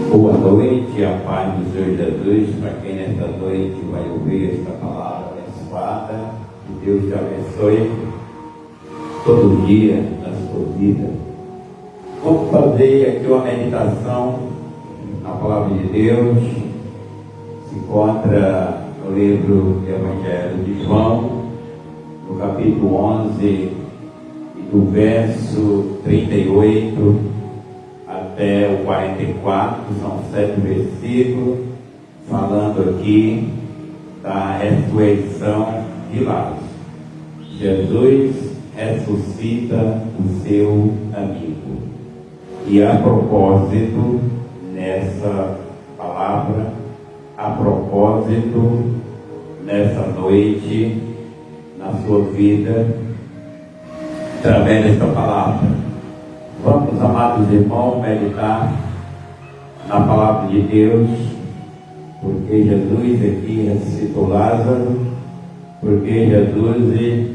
Boa noite, a paz do Senhor Jesus, para quem nesta noite vai ouvir esta palavra abençoada. Que Deus te abençoe todo dia na sua vida. Vamos fazer aqui uma meditação na palavra de Deus. Se encontra no livro do Evangelho de João, no capítulo 11, e do verso 38 até o 44, são 7 versículos, falando aqui da ressurreição de Lázaro. Jesus ressuscita o seu amigo. E a propósito, nessa palavra, a propósito, nessa noite, na sua vida, através dessa palavra, vamos, amados irmãos, meditar na palavra de Deus, porque Jesus aqui ressuscitou Lázaro, porque Jesus,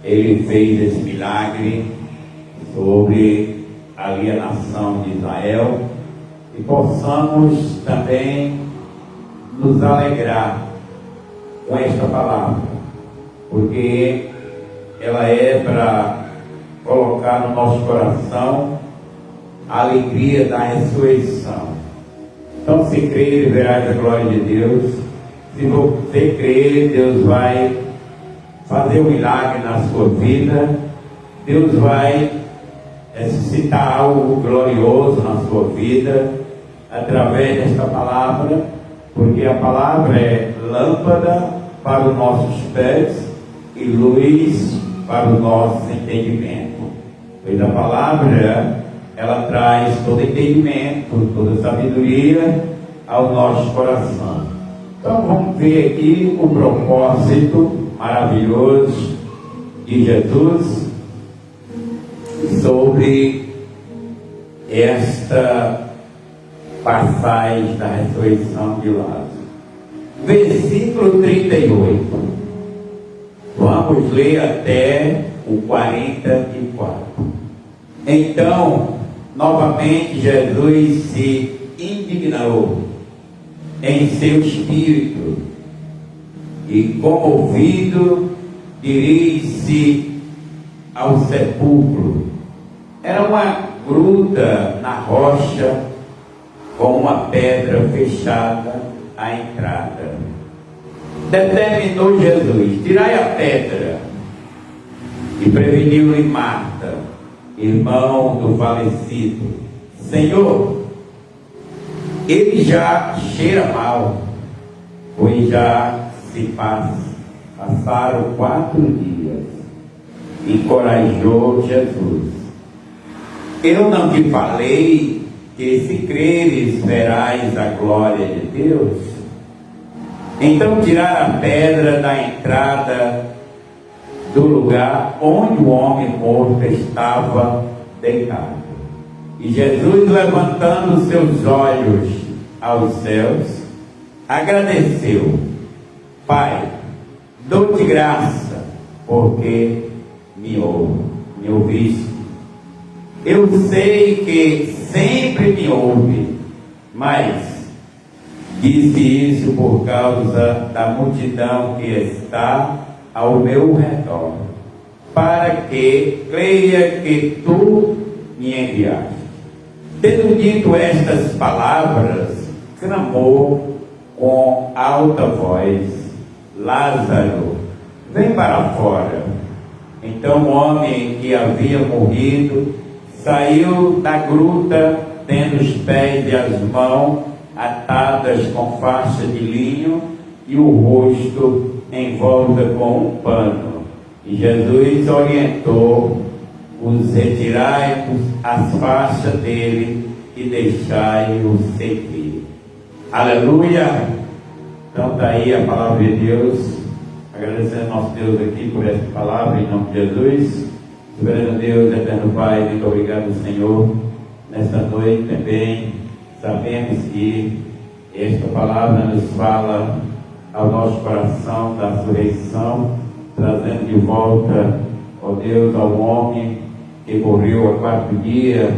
ele fez esse milagre sobre ali a nação de Israel, e possamos também nos alegrar com esta palavra, porque ela é para colocar no nosso coração a alegria da ressurreição. Então, se crer, verás a glória de Deus. Se você crer, Deus vai fazer um milagre na sua vida. Deus vai suscitar algo glorioso na sua vida através desta palavra, porque a palavra é lâmpada para os nossos pés e luz para o nosso entendimento. Pois a palavra, ela traz todo entendimento, toda sabedoria ao nosso coração. Então vamos ver aqui o propósito maravilhoso de Jesus sobre esta passagem da ressurreição de Lázaro. Versículo 38. Vamos ler até o 44. Então, novamente, Jesus se indignou em seu espírito e, comovido, dirige-se ao sepulcro. Era uma gruta na rocha com uma pedra fechada à entrada. Determinou Jesus: tirai a pedra. E preveniu-lhe Marta, irmão do falecido: Senhor, ele já cheira mal, pois já se passaram 4 dias. Encorajou Jesus: eu não te falei que, se creres, verás a glória de Deus? Então tiraram a pedra da entrada do lugar onde o homem morto estava deitado. E Jesus, levantando seus olhos aos céus, agradeceu: Pai, dou-te graça, porque me ouviste. Eu sei que sempre me ouve, mas disse isso por causa da multidão que está ao meu redor, para que creia que tu me enviaste. Tendo dito estas palavras, clamou com alta voz: Lázaro, vem para fora. Então o homem que havia morrido saiu da gruta, tendo os pés e as mãos atadas com faixa de linho e o rosto em volta com um pano. E Jesus orientou: os retirai-vos as faixas dele e deixai-o seguir. Aleluia! Então está aí a palavra de Deus. Agradecendo ao nosso Deus aqui por essa palavra, em nome de Jesus. Soberano Deus, eterno Pai, muito obrigado, Senhor. Nesta noite também sabemos que esta palavra nos fala ao nosso coração da ressurreição, trazendo de volta, ó Deus, ao homem que morreu há 4 dias,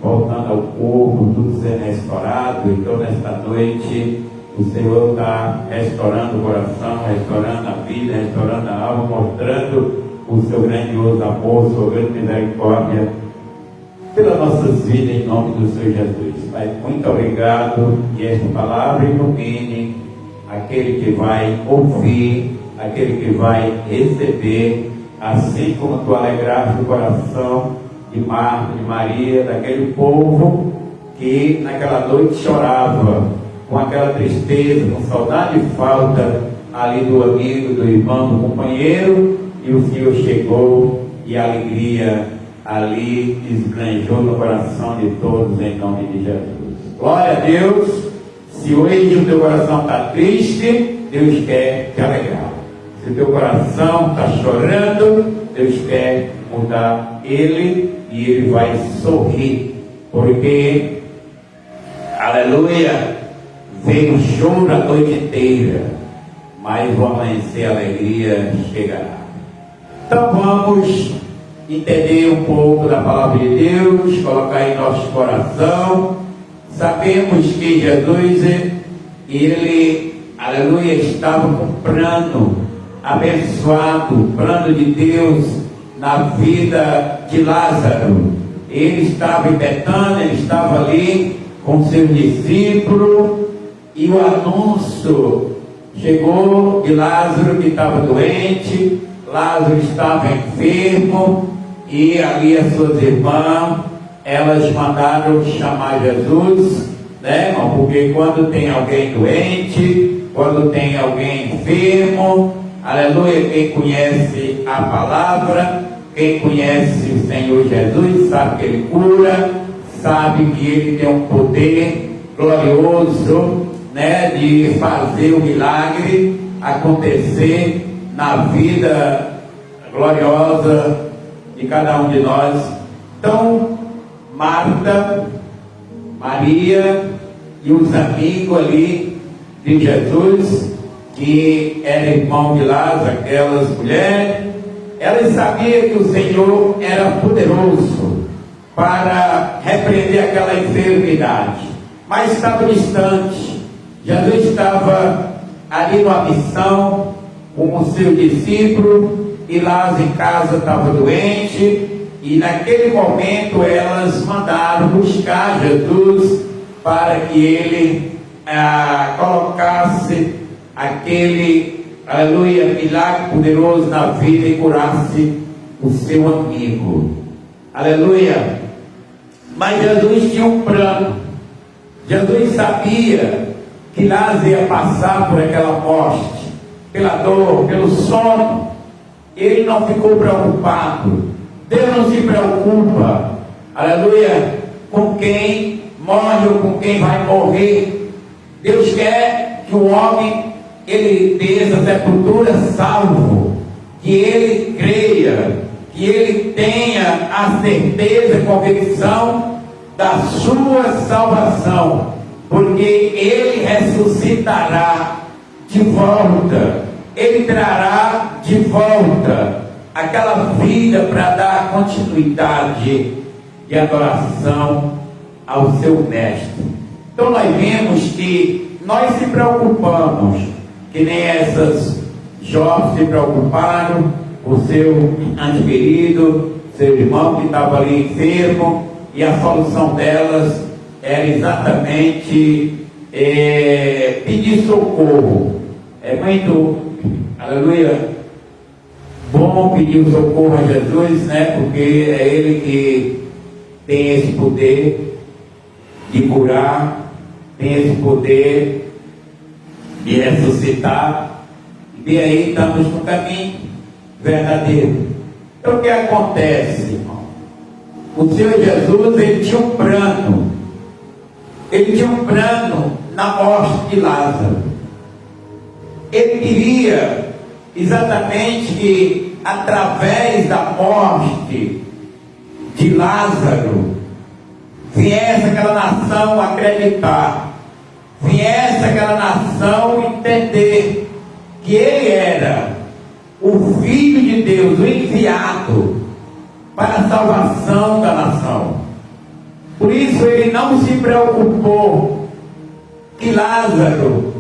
voltando ao corpo, tudo sendo restaurado. Então, nesta noite, o Senhor está restaurando o coração, restaurando a vida, restaurando a alma, mostrando o seu grandioso amor, sua grande misericórdia pelas nossas vidas, em nome do Senhor Jesus. Pai, muito obrigado, que esta palavra ilumine aquele que vai ouvir, aquele que vai receber, assim como tu alegraste o coração de Marta, de Maria, daquele povo que naquela noite chorava, com aquela tristeza, com saudade e falta ali do amigo, do irmão, do companheiro, e o Senhor chegou e a alegria ali esbanjou no coração de todos, em nome de Jesus. Glória a Deus. Se hoje o teu coração está triste, Deus quer te alegrar. Se o teu coração está chorando, Deus quer mudar ele, e ele vai sorrir, porque, aleluia, veio choro a noite inteira, mas o amanhecer, a alegria chegará. Então vamos entender um pouco da palavra de Deus, colocar em nosso coração. Sabemos que Jesus, ele, aleluia, estava com um plano abençoado, o plano de Deus na vida de Lázaro. Ele estava em Betânia, ele estava ali com seus discípulos, e o anúncio chegou de Lázaro, que estava doente. Lázaro estava enfermo, e ali as suas irmãs, elas mandaram chamar Jesus, né, irmão? Porque quando tem alguém doente, quando tem alguém enfermo, aleluia, quem conhece a palavra, quem conhece o Senhor Jesus, sabe que ele cura, sabe que ele tem um poder glorioso, né, de fazer o milagre acontecer na vida gloriosa de cada um de nós. Então, Marta, Maria e os amigos ali de Jesus, que era irmão de Lázaro, aquelas mulheres, elas sabiam que o Senhor era poderoso para repreender aquela enfermidade, mas estava distante. Jesus estava ali numa missão com o seu discípulo, e Lázaro em casa estava doente, e naquele momento elas mandaram buscar Jesus para que ele colocasse aquele, aleluia, milagre poderoso na vida e curasse o seu amigo, aleluia. Mas Jesus tinha um plano. Jesus sabia que Lázaro ia passar por aquela morte, pela dor, pelo sono. Ele não ficou preocupado. Deus não se preocupa, aleluia, com quem morre ou com quem vai morrer. Deus quer que o homem, ele desça a sepultura salvo, que ele creia, que ele tenha a certeza e convicção da sua salvação, porque ele ressuscitará de volta, ele trará de volta aquela vida para dar continuidade de adoração ao seu mestre. Então nós vemos que nós se preocupamos, que nem essas jovens se preocuparam, o seu ante querido, seu irmão que estava ali enfermo, e a solução delas era exatamente pedir socorro. É muito, aleluia, bom pedir o socorro a Jesus, né? Porque é Ele que tem esse poder de curar, tem esse poder de ressuscitar, e aí estamos no caminho verdadeiro. Então o que acontece, irmão? O Senhor Jesus, ele tinha um plano. Ele tinha um plano na morte de Lázaro. Ele queria exatamente que através da morte de Lázaro viesse aquela nação acreditar, viesse aquela nação entender que ele era o Filho de Deus, o enviado para a salvação da nação. Por isso ele não se preocupou que Lázaro,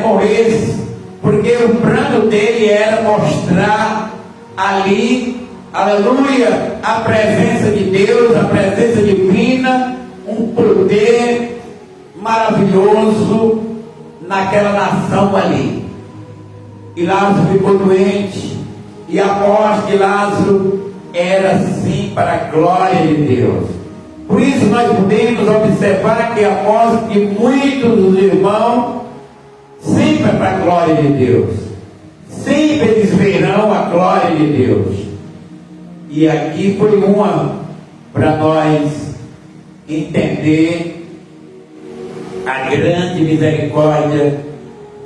morresse, porque o plano dele era mostrar ali, aleluia, a presença de Deus, a presença divina, um poder maravilhoso naquela nação ali. E Lázaro ficou doente, e a morte de Lázaro era sim para a glória de Deus. Por isso nós podemos observar que a morte de muitos dos irmãos sempre é para a glória de Deus. Sempre eles verão a glória de Deus. E aqui foi uma para nós entender a grande misericórdia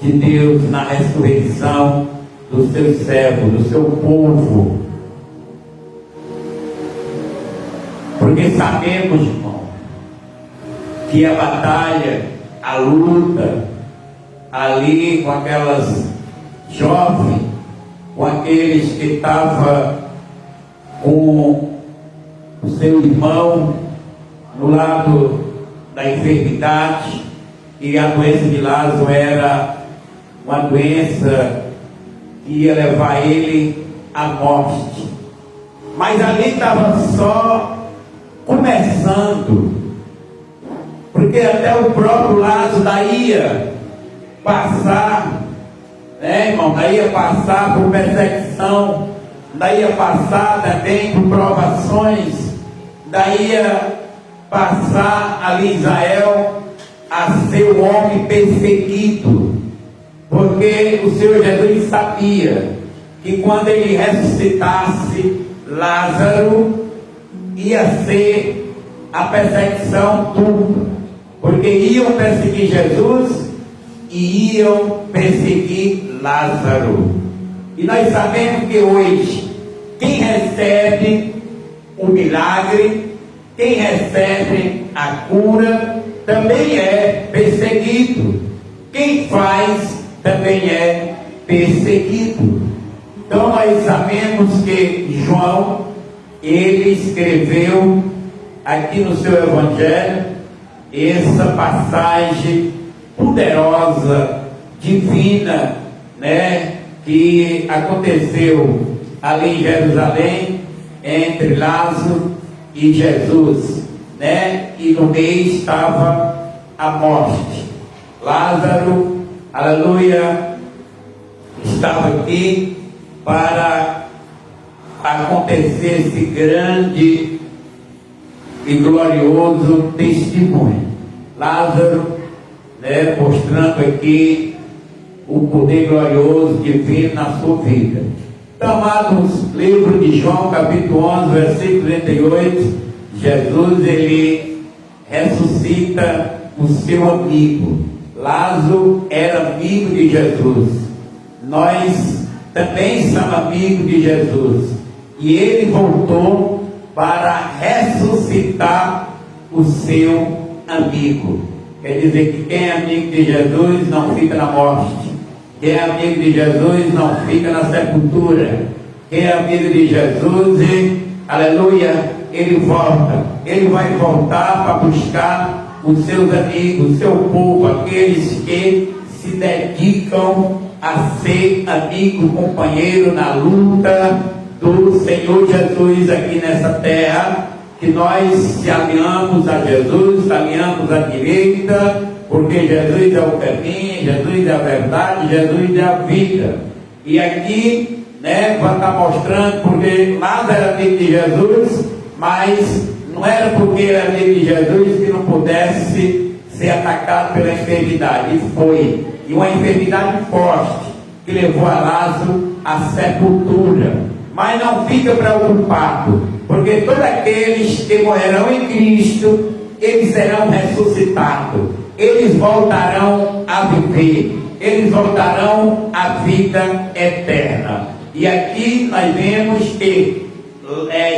de Deus na ressurreição do seu servo, do seu povo. Porque sabemos, irmão, que a batalha, a luta, ali com aquelas jovens, com aqueles que estavam com o seu irmão no lado da enfermidade, e a doença de Lázaro era uma doença que ia levar ele à morte. Mas ali estava só começando, porque até o próprio Lázaro daí ia passar, irmão, daí ia passar por perseguição, daí ia passar também por provações, daí ia passar ali em Israel a ser o homem perseguido, porque o Senhor Jesus sabia que quando ele ressuscitasse Lázaro, ia ser a perseguição dupla, porque iam perseguir Jesus e iam perseguir Lázaro. E nós sabemos que hoje quem recebe o milagre, quem recebe a cura, também é perseguido. Quem faz também é perseguido. Então nós sabemos que João, ele escreveu aqui no seu Evangelho essa passagem poderosa, divina, que aconteceu ali em Jerusalém, entre Lázaro e Jesus, e no meio estava a morte. Lázaro, aleluia, estava aqui para acontecer esse grande e glorioso testemunho. Lázaro, mostrando aqui o poder glorioso divino na sua vida. Então, amados, livro de João, capítulo 11, versículo 38, Jesus, ele ressuscita o seu amigo. Lázaro era amigo de Jesus. Nós também somos amigos de Jesus. E ele voltou para ressuscitar o seu amigo. Quer dizer que quem é amigo de Jesus não fica na morte. Quem é amigo de Jesus não fica na sepultura. Quem é amigo de Jesus, aleluia, ele volta. Ele vai voltar para buscar os seus amigos, o seu povo, aqueles que se dedicam a ser amigo, companheiro na luta do Senhor Jesus aqui nessa terra, que nós se alinhamos a Jesus, alinhamos à direita, porque Jesus é o caminho, Jesus é a verdade, Jesus é a vida. E aqui, vai estar mostrando, porque Lázaro era amigo de Jesus, mas não era porque ele era amigo de Jesus que não pudesse ser atacado pela enfermidade. E foi. E uma enfermidade forte, que levou a Lázaro à sepultura. Mas não fica preocupado, porque todos aqueles que morrerão em Cristo, eles serão ressuscitados, eles voltarão a viver, eles voltarão à vida eterna. E aqui nós vemos que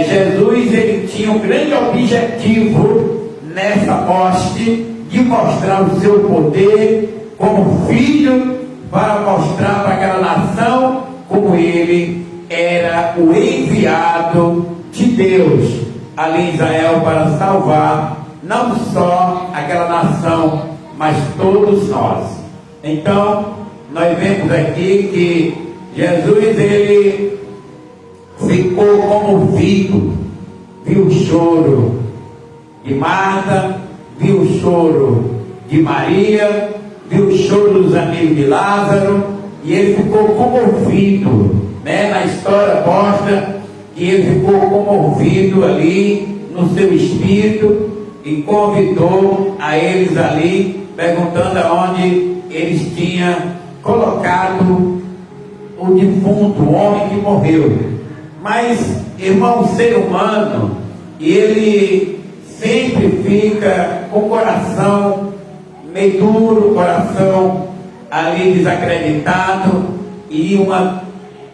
Jesus, ele tinha um grande objetivo nessa morte, de mostrar o seu poder como filho, para mostrar para aquela nação como ele era o enviado de Deus ali em Israel para salvar não só aquela nação, mas todos nós. Então, nós vemos aqui que Jesus, ele ficou comovido, viu o choro de Marta, viu o choro de Maria, viu o choro dos amigos de Lázaro, e ele ficou comovido, né? Na história mostra que ele ficou comovido ali no seu espírito e convidou a eles ali, perguntando aonde eles tinham colocado o defunto, o homem que morreu. Mas, irmão, o ser humano, ele sempre fica com o coração meio duro, o coração ali desacreditado, e uma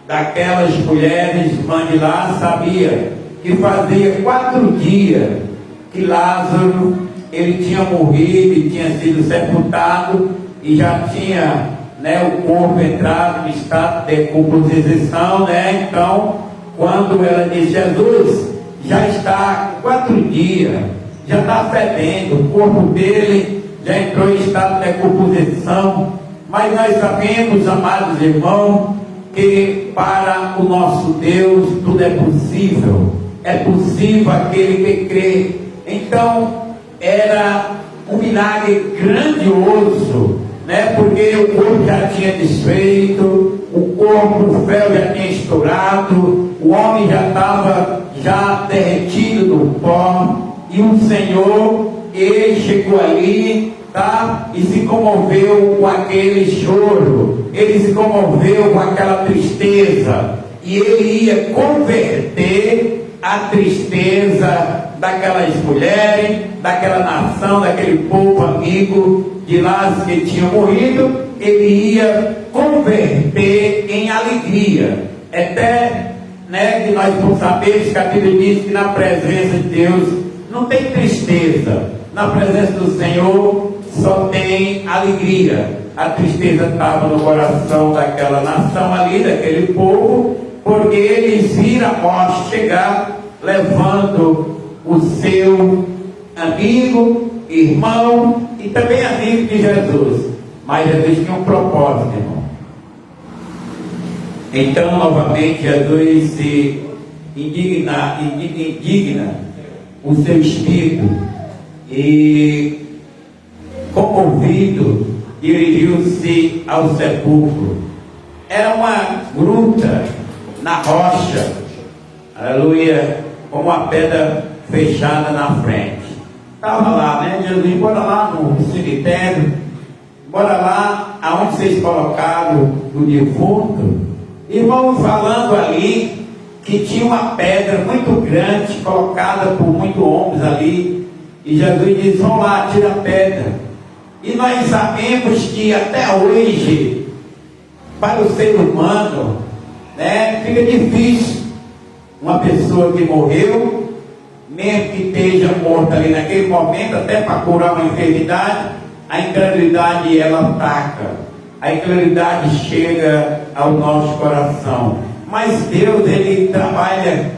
daquelas mulheres, mãe de Lázaro, sabia que fazia 4 dias que Lázaro, ele tinha morrido e tinha sido sepultado, e já tinha, né, o corpo entrado no estado de decomposição, né? Então, quando ela disse: Jesus, já está 4 dias, já está fedendo, o corpo dele já entrou em estado de decomposição. Mas nós sabemos, amados irmãos, que para o nosso Deus tudo é possível. É possível aquele que crê. Então, era um milagre grandioso, né? Porque o corpo já tinha desfeito, o corpo, o fel já tinha estourado, o homem já estava derretido no pó, e o Senhor, ele chegou ali, tá? E se comoveu com aquele choro, ele se comoveu com aquela tristeza, e ele ia converter a tristeza daquelas mulheres, daquela nação, daquele povo amigo de Lázaro que tinha morrido. Ele ia converter em alegria. Até, né, que nós por saber que a Bíblia diz que na presença de Deus não tem tristeza, na presença do Senhor só tem alegria. A tristeza estava no coração daquela nação ali, daquele povo, porque eles viram a morte chegar, levando o seu amigo, irmão e também amigo de Jesus. Mas Jesus tinha um propósito, irmão. Então, novamente, Jesus se indigna o seu espírito e, comovido, dirigiu-se ao sepulcro. Era uma gruta na rocha, aleluia, com uma pedra fechada na frente. Estava lá, né? Jesus, bora lá no cemitério, bora lá aonde vocês colocaram o defunto. Irmão, falando ali que tinha uma pedra muito grande colocada por muitos homens ali, e Jesus diz: vão lá, tira a pedra. E nós sabemos que até hoje, para o ser humano, né, fica difícil uma pessoa que morreu, mesmo que esteja morta ali naquele momento, até para curar uma enfermidade, a incredulidade ela ataca, a incredulidade chega ao nosso coração. Mas Deus, ele trabalha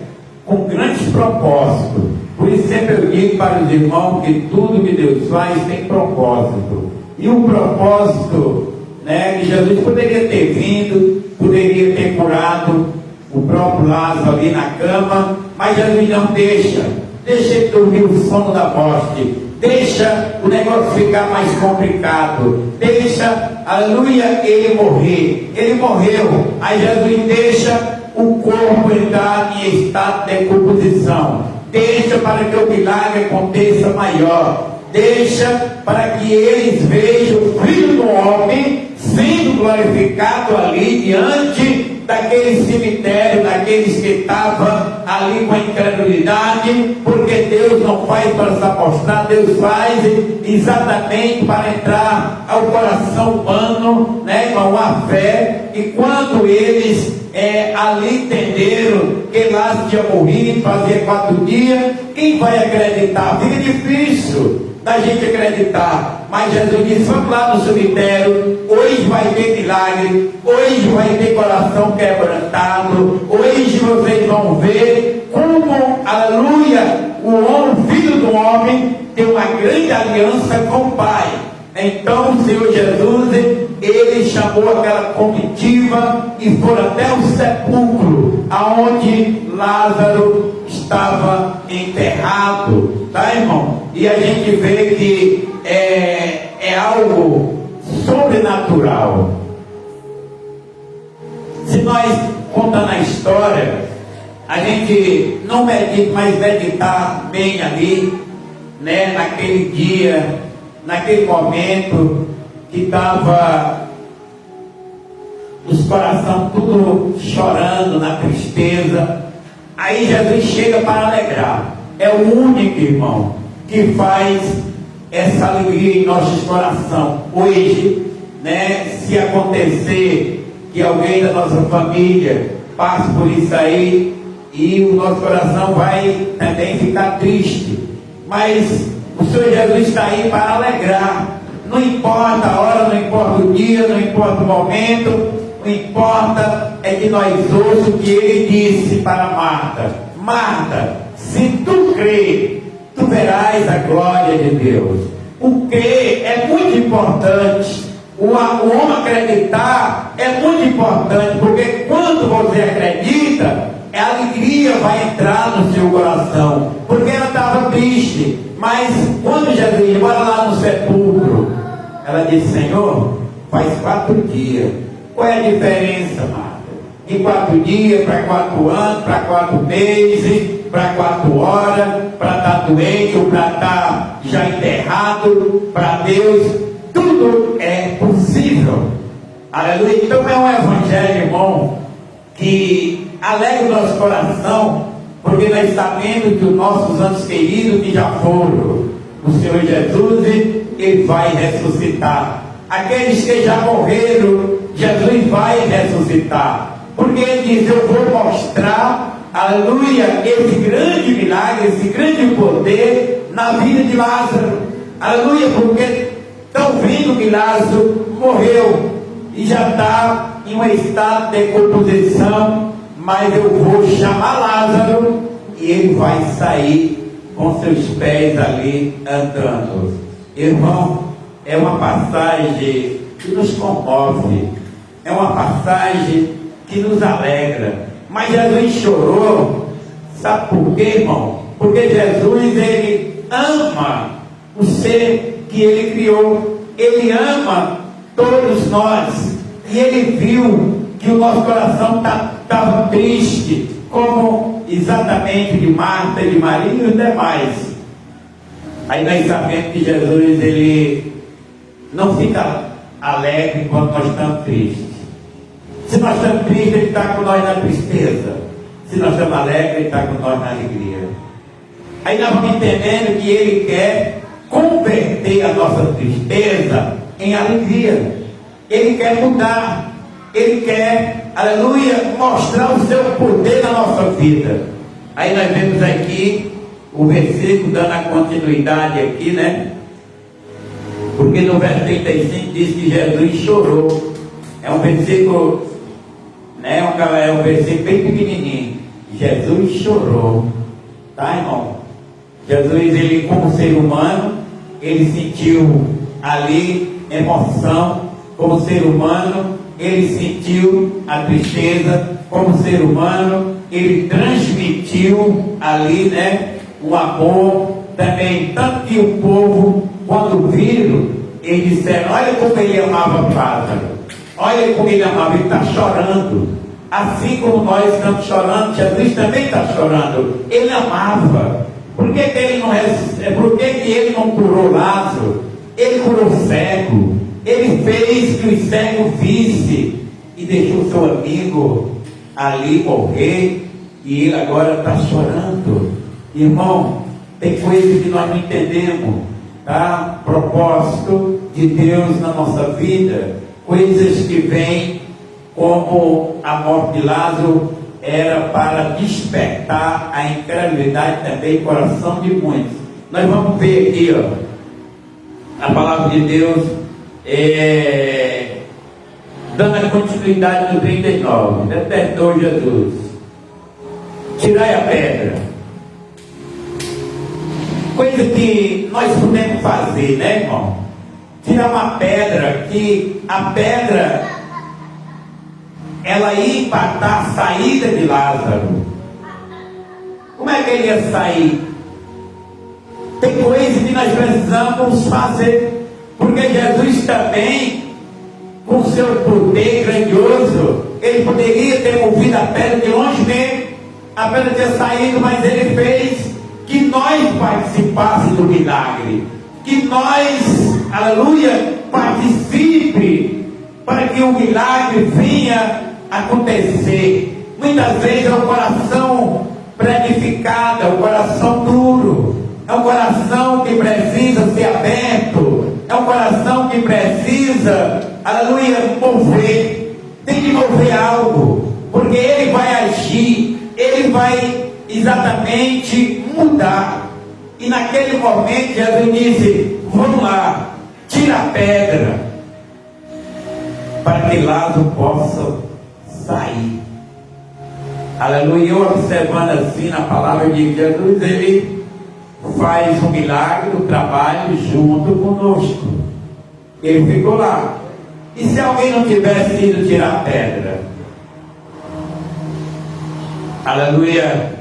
com grandes propósitos. Por isso sempre eu digo para os irmãos que tudo que Deus faz tem propósito. E o propósito, né, que Jesus poderia ter vindo, poderia ter curado o próprio Lázaro ali na cama, mas Jesus não deixa ele dormir o sono da morte, deixa o negócio ficar mais complicado, deixa, aleluia, ele morrer. Ele morreu, aí Jesus deixa o corpo entrar em estado de decomposição, deixa para que o milagre aconteça maior, deixa para que eles vejam o Filho do Homem sendo glorificado ali diante daquele cemitério, daqueles que estavam ali com a incredulidade, porque Deus não faz para se apostar, Deus faz exatamente para entrar ao coração humano, né, com a fé. E quando eles ali entenderam que Lázaro tinha morrido, fazia 4 dias, quem vai acreditar? Fica difícil da gente acreditar, mas Jesus disse: vamos lá no cemitério, hoje vai ter milagre, hoje vai ter coração quebrantado, hoje vocês vão ver como, aleluia, o Filho do Homem tem uma grande aliança com o Pai. Então o Senhor Jesus, ele chamou aquela comitiva e foram até o sepulcro, aonde Lázaro estava enterrado, tá, irmão? E a gente vê que é algo sobrenatural. Se nós contando a história, a gente não medita, mas meditar bem ali, né, naquele dia, naquele momento que estava os corações tudo chorando na tristeza, aí Jesus chega para alegrar. É o único, irmão, que faz essa alegria em nossos corações. Hoje, né, se acontecer que alguém da nossa família passe por isso aí, e o nosso coração vai também ficar triste, mas o Senhor Jesus está aí para alegrar. Não importa a hora, não importa o dia, não importa o momento, o que importa é que nós ouçamos o que ele disse para Marta: Marta, se tu crer, tu verás a glória de Deus. O crer é muito importante. O homem acreditar é muito importante, porque quando você acredita, a alegria vai entrar no seu coração, porque ela estava triste. Mas quando Jesus bora lá no sepulcro, ela disse: Senhor, faz 4 dias. Qual é a diferença, Marta? De 4 dias para 4 anos, para 4 meses, para 4 horas, para estar doente ou para estar já enterrado? Para Deus tudo é possível. Aleluia. Então é um evangelho, irmão, que alegra o nosso coração, porque nós sabemos que os nossos antes queridos que já foram, o Senhor Jesus, ele vai ressuscitar. Aqueles que já morreram, Jesus vai ressuscitar, porque ele diz: eu vou mostrar, aleluia, esse grande milagre, esse grande poder na vida de Lázaro. Aleluia, porque estão vendo que Lázaro morreu e já está em um estado de decomposição, mas eu vou chamar Lázaro e ele vai sair com seus pés ali andando. Irmão, é uma passagem que nos comove, é uma passagem que nos alegra. Mas Jesus chorou, sabe por quê, irmão? Porque Jesus, ele ama o ser que ele criou, ele ama todos nós, e ele viu que o nosso coração estava triste, como exatamente de Marta, de Maria e os demais. Aí nós sabemos que Jesus, ele não fica alegre quando nós estamos tristes. Se nós estamos tristes, ele está com nós na tristeza. Se nós estamos alegres, ele está com nós na alegria. Aí nós vamos entendendo que ele quer converter a nossa tristeza em alegria. Ele quer mudar. Ele quer, aleluia, mostrar o seu poder na nossa vida. Aí nós vemos aqui o versículo dando a continuidade aqui, né? Porque no verso 35 diz que Jesus chorou. É um versículo, né? É um versículo bem pequenininho. Jesus chorou, tá, irmão? Jesus, ele como ser humano, ele sentiu ali emoção. Como ser humano, ele sentiu a tristeza. Como ser humano, ele transmitiu ali, né, o amor também. Tanto que o povo, quando viram, eles disseram: olha como ele amava Lázaro, olha como ele amava, ele está chorando. Assim como nós estamos chorando, Jesus também está chorando. Ele amava. Por que ele não curou Lázaro? Ele curou o cego. Ele fez que o cego visse e deixou seu amigo ali morrer, e ele agora está chorando. Irmão, tem coisas que nós não entendemos, tá? Propósito de Deus na nossa vida, coisas que vêm, como a morte de Lázaro era para despertar a incredulidade também no coração de muitos. Nós vamos ver aqui, ó, a palavra de Deus, dando a continuidade no 39, perdoou Jesus: tirai a pedra. Coisa que nós podemos fazer, né, irmão? Tirar uma pedra, que a pedra, ela ia impactar a saída de Lázaro. Como é que ele ia sair? Tem coisas que nós precisamos fazer, porque Jesus também, com seu poder grandioso, ele poderia ter movido a pedra de longe mesmo, a pedra tinha saído, mas ele fez que nós participássemos do milagre, que nós, aleluia, participe para que o milagre venha acontecer. Muitas vezes é o coração planificado, é o coração duro, é um coração que precisa ser aberto, é um coração que precisa, aleluia, mover, tem que mover algo, porque ele vai agir, ele vai exatamente mudar. E naquele momento Jesus disse: vamos lá, tira a pedra, para que Lázaro possa sair. Aleluia. Eu observando assim na palavra de Jesus, ele faz um milagre do trabalho junto conosco. Ele ficou lá. E se alguém não tivesse ido tirar a pedra? Aleluia.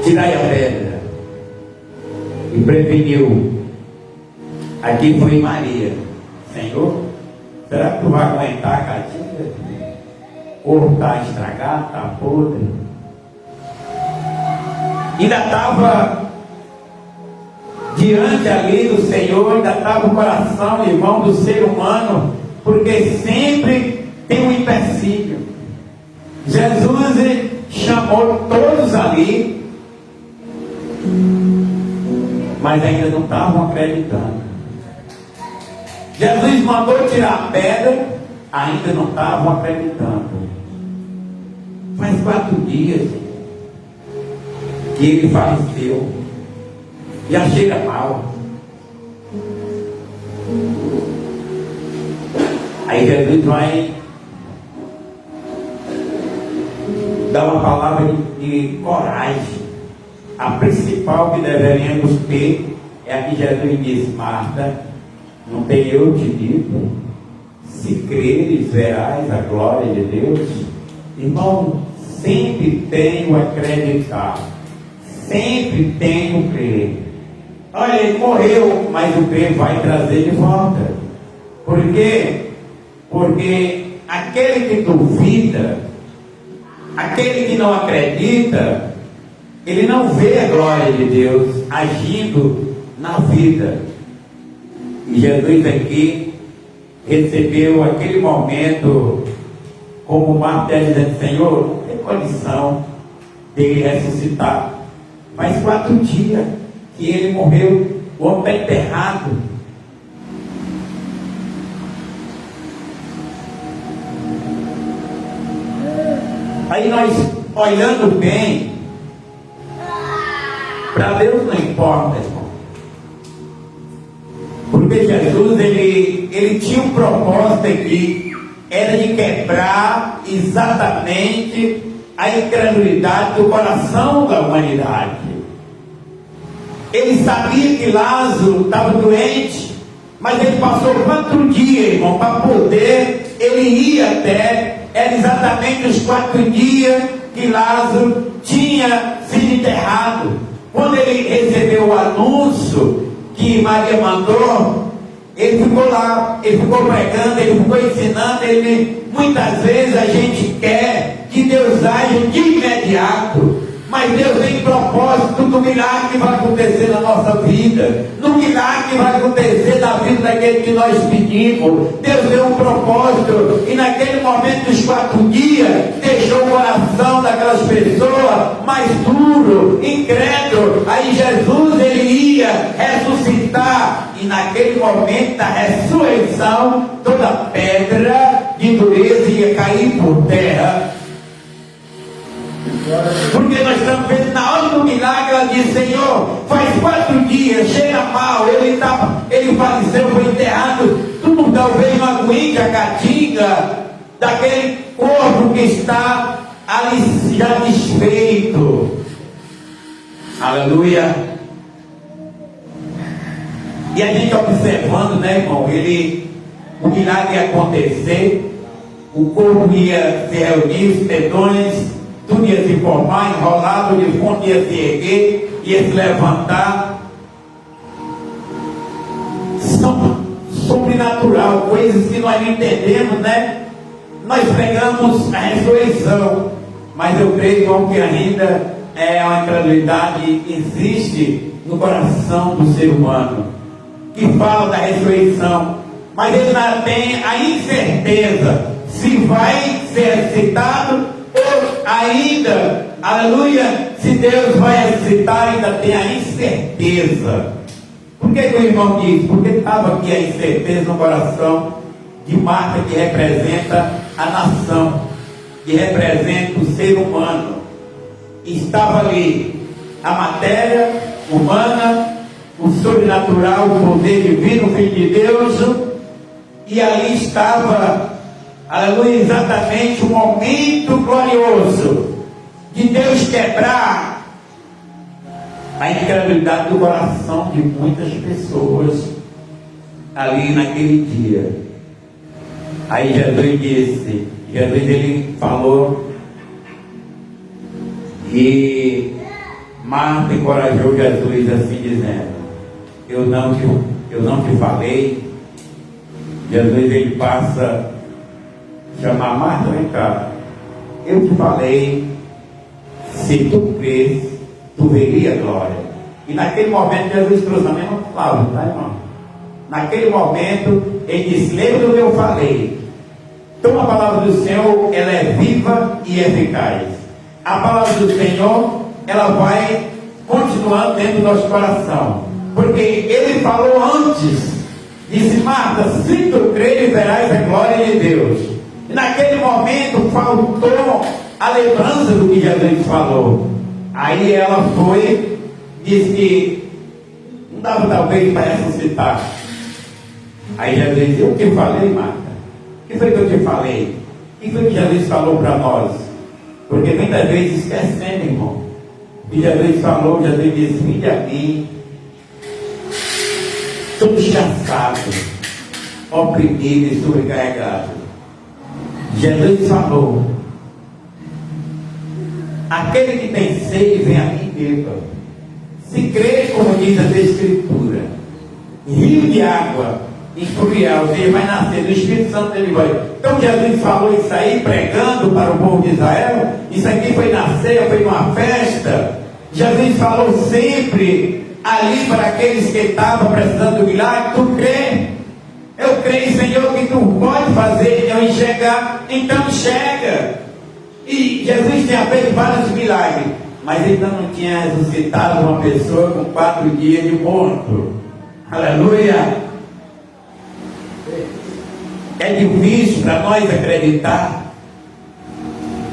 Tirai a pedra. E preveniu. Aqui foi Maria. Senhor, será que tu vai aguentar a catinga? Ou está estragado, está podre? Ainda estava diante ali do Senhor, ainda estava o coração, irmão, do ser humano, porque sempre tem um empecilho. Jesus chamou todos ali, mas ainda não estavam acreditando. Jesus mandou tirar a pedra, ainda não estavam acreditando. Faz 4 dias que ele faleceu, já cheira mal. Aí Jesus vai dar uma palavra de coragem. A principal que deveríamos ter é a que Jesus disse: Marta, não tem eu te digo, se creres verás a glória de Deus. Irmão, sempre tenho a acreditar, sempre tenho a crer. Olha, ele morreu, mas o crer vai trazer de volta. Por quê? Porque aquele que duvida, aquele que não acredita, ele não vê a glória de Deus agindo na vida. E Jesus aqui recebeu aquele momento como martelo, dizendo: Senhor, não tem condição dele ressuscitar. Faz 4 dias que ele morreu, o homem está enterrado. Aí nós, olhando bem, para Deus não importa, irmão. Porque Jesus, ele tinha um propósito aqui, era de quebrar exatamente a incredulidade do coração da humanidade. Ele sabia que Lázaro estava doente, mas ele passou 4 dias, irmão, para poder, ele ir até, era exatamente os 4 dias que Lázaro tinha sido enterrado. Quando ele recebeu o anúncio que Maria mandou, ele ficou lá, ele ficou pregando, ele ficou ensinando. Muitas vezes a gente quer que Deus aja de imediato, mas Deus tem propósito do milagre que vai acontecer na nossa vida, no milagre que vai acontecer na vida daquele que nós pedimos. Deus deu um propósito, e naquele momento dos 4 dias, deixou o coração daquelas pessoas mais duro, incrédulo. Aí Jesus, ele ia ressuscitar, e naquele momento da ressurreição, toda pedra de dureza ia cair por terra. Porque nós estamos vendo na hora do milagre, ela diz: Senhor, faz 4 dias, cheira mal, ele faleceu, foi enterrado, tu não talvez não aguente a catinga daquele corpo que está ali já desfeito. Aleluia. E a gente observando, né, irmão, o milagre ia acontecer, o corpo ia se reunir, os tendões, tudo ia se formar, enrolado, o defunto ia se erguer, ia se levantar. Sobrenatural, coisas que nós não entendemos, né? Nós pregamos a ressurreição, mas eu creio, irmão, que ainda é uma incredulidade que existe no coração do ser humano, que fala da ressurreição, mas ele ainda tem a incerteza se vai ser ressuscitado ou ainda, aleluia, se Deus vai ressuscitar, ainda tem a incerteza. Por que o irmão diz? Porque estava aqui a incerteza no coração de Marta, que representa a nação, que representa o ser humano. Estava ali a matéria humana, o sobrenatural, o poder divino, o Filho de Deus, e ali estava, aleluia, exatamente o momento glorioso de Deus quebrar a incredulidade do coração de muitas pessoas ali naquele dia. Aí Jesus ele falou, e Marta encorajou Jesus assim dizendo: eu não te falei. Jesus ele passa a chamar Marta, vem cá, eu te falei, se tu crês, tu veria a glória. E naquele momento Jesus trouxe a mesma palavra, tá, irmão? Naquele momento ele disse: lembra do que eu falei? Então a palavra do Senhor, ela é viva e eficaz. A palavra do Senhor, ela vai continuando dentro do nosso coração, porque ele falou antes, disse: Marta, se tu creres, verás a glória de Deus. E naquele momento faltou a lembrança do que Jesus falou. Aí ela foi, disse que não dava talvez para ressuscitar. Aí Jesus disse: eu te falei, Marta, o que foi que eu te falei? O que foi que Jesus falou para nós? Porque muitas vezes esquecendo, irmão, e Jesus falou, Jesus disse: vinde a mim, todos cansados, oprimidos e sobrecarregados. Jesus falou: aquele que tem sede, vem a mim e beba. Se crer, como diz a Escritura, rio de água influirá, ou seja, vai nascer do Espírito Santo, ele vai. Então Jesus falou isso aí, pregando para o povo de Israel. Isso aqui foi na ceia, foi numa festa. Jesus falou sempre ali para aqueles que estavam precisando do milagre: tu crê? Eu creio, Senhor, que tu pode fazer eu enxergar, então chega. E Jesus tinha feito vários milagres, mas ele ainda não tinha ressuscitado uma pessoa com 4 dias de morto. Aleluia! É difícil para nós acreditar,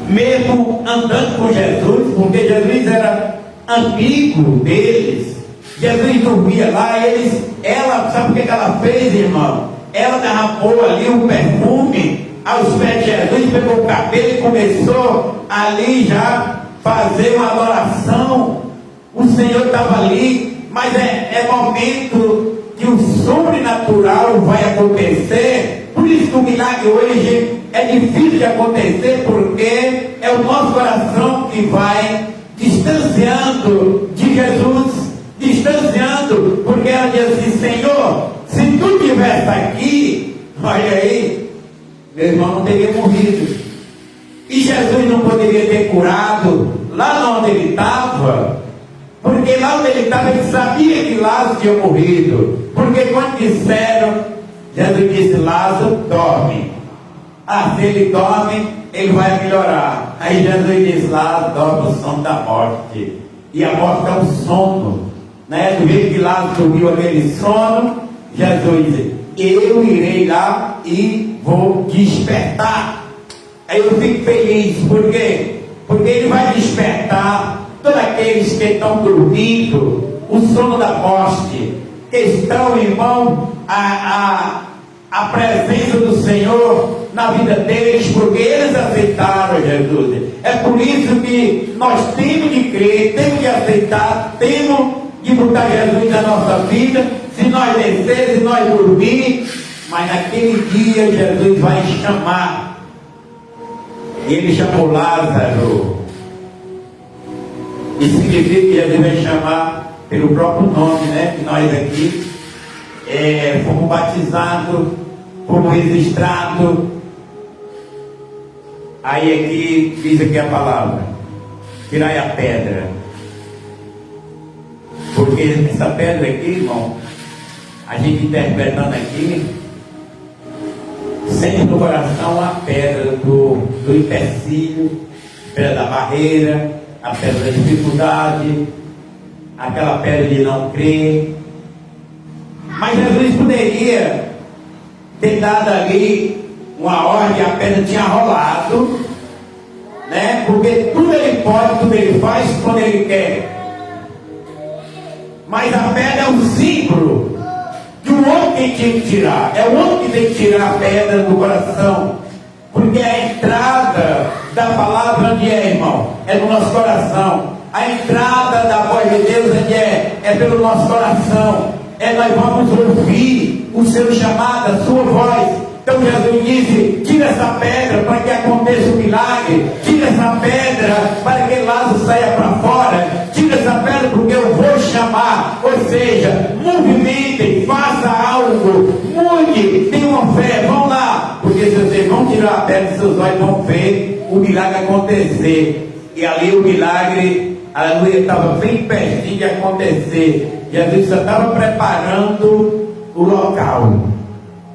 mesmo andando com Jesus, porque Jesus era amigo deles. Jesus dormia lá, ela, sabe o que ela fez, irmão? Ela derramou ali um perfume aos pés de Jesus, pegou o cabelo e começou ali já fazer uma adoração. O Senhor estava ali, mas é momento que o sobrenatural vai acontecer. Por isso que o milagre hoje é difícil de acontecer, porque é o nosso coração que vai distanciando de Jesus, distanciando, porque ela diz assim: Senhor, se tu estivesse aqui, olha aí, meu irmão não teria morrido, e Jesus não poderia ter curado lá onde ele estava, porque lá onde ele estava ele sabia que Lázaro tinha morrido, porque quando disseram, Jesus disse: Lázaro dorme. Se ele dorme, ele vai melhorar. Aí Jesus disse: Lázaro dorme o sono da morte. E a morte é um sono, né? Do jeito que Lázaro dormiu aquele sono, Jesus disse: eu irei lá e vou despertar. Aí eu fico feliz, por quê? Porque ele vai despertar todos aqueles que estão dormindo o sono da morte, que estão, irmão, a presença do Senhor na vida deles, porque eles aceitaram Jesus. É por isso que nós temos de crer, temos de aceitar, temos de botar Jesus na nossa vida. Se nós descer, se nós dormir, mas naquele dia Jesus vai chamar. Ele chamou Lázaro. E significa que Jesus vai chamar pelo próprio nome, né? Que nós aqui fomos batizados, fomos registrados. Aí aqui diz aqui a palavra: tirai a pedra. Porque essa pedra aqui, irmão, a gente interpretando aqui, sente no coração a pedra do empecilho, a pedra da barreira, a pedra da dificuldade, aquela pedra de não crer. Mas Jesus poderia ter dado ali uma ordem, a pedra tinha rolado, né? Porque tudo ele pode, tudo ele faz quando ele quer. Mas a pedra é um símbolo de um homem que tinha que tirar. É o homem que tem que tirar a pedra do coração. Porque a entrada da palavra onde é, irmão? É no nosso coração. A entrada da voz de Deus onde é? É pelo nosso coração. Nós vamos ouvir o seu chamado, a sua voz. Então Jesus disse: tira essa pedra para que aconteça o milagre. Tira essa pedra para que Lázaro saia para fora. Tira essa pedra porque eu vou chamar. Ou seja, movimentem, faça algo, mude, tenham fé, vão lá. Porque se vocês vão tirar a pedra, seus olhos vão ver o milagre acontecer. E ali o milagre, aleluia, estava bem pertinho de acontecer. Jesus só estava preparando o local.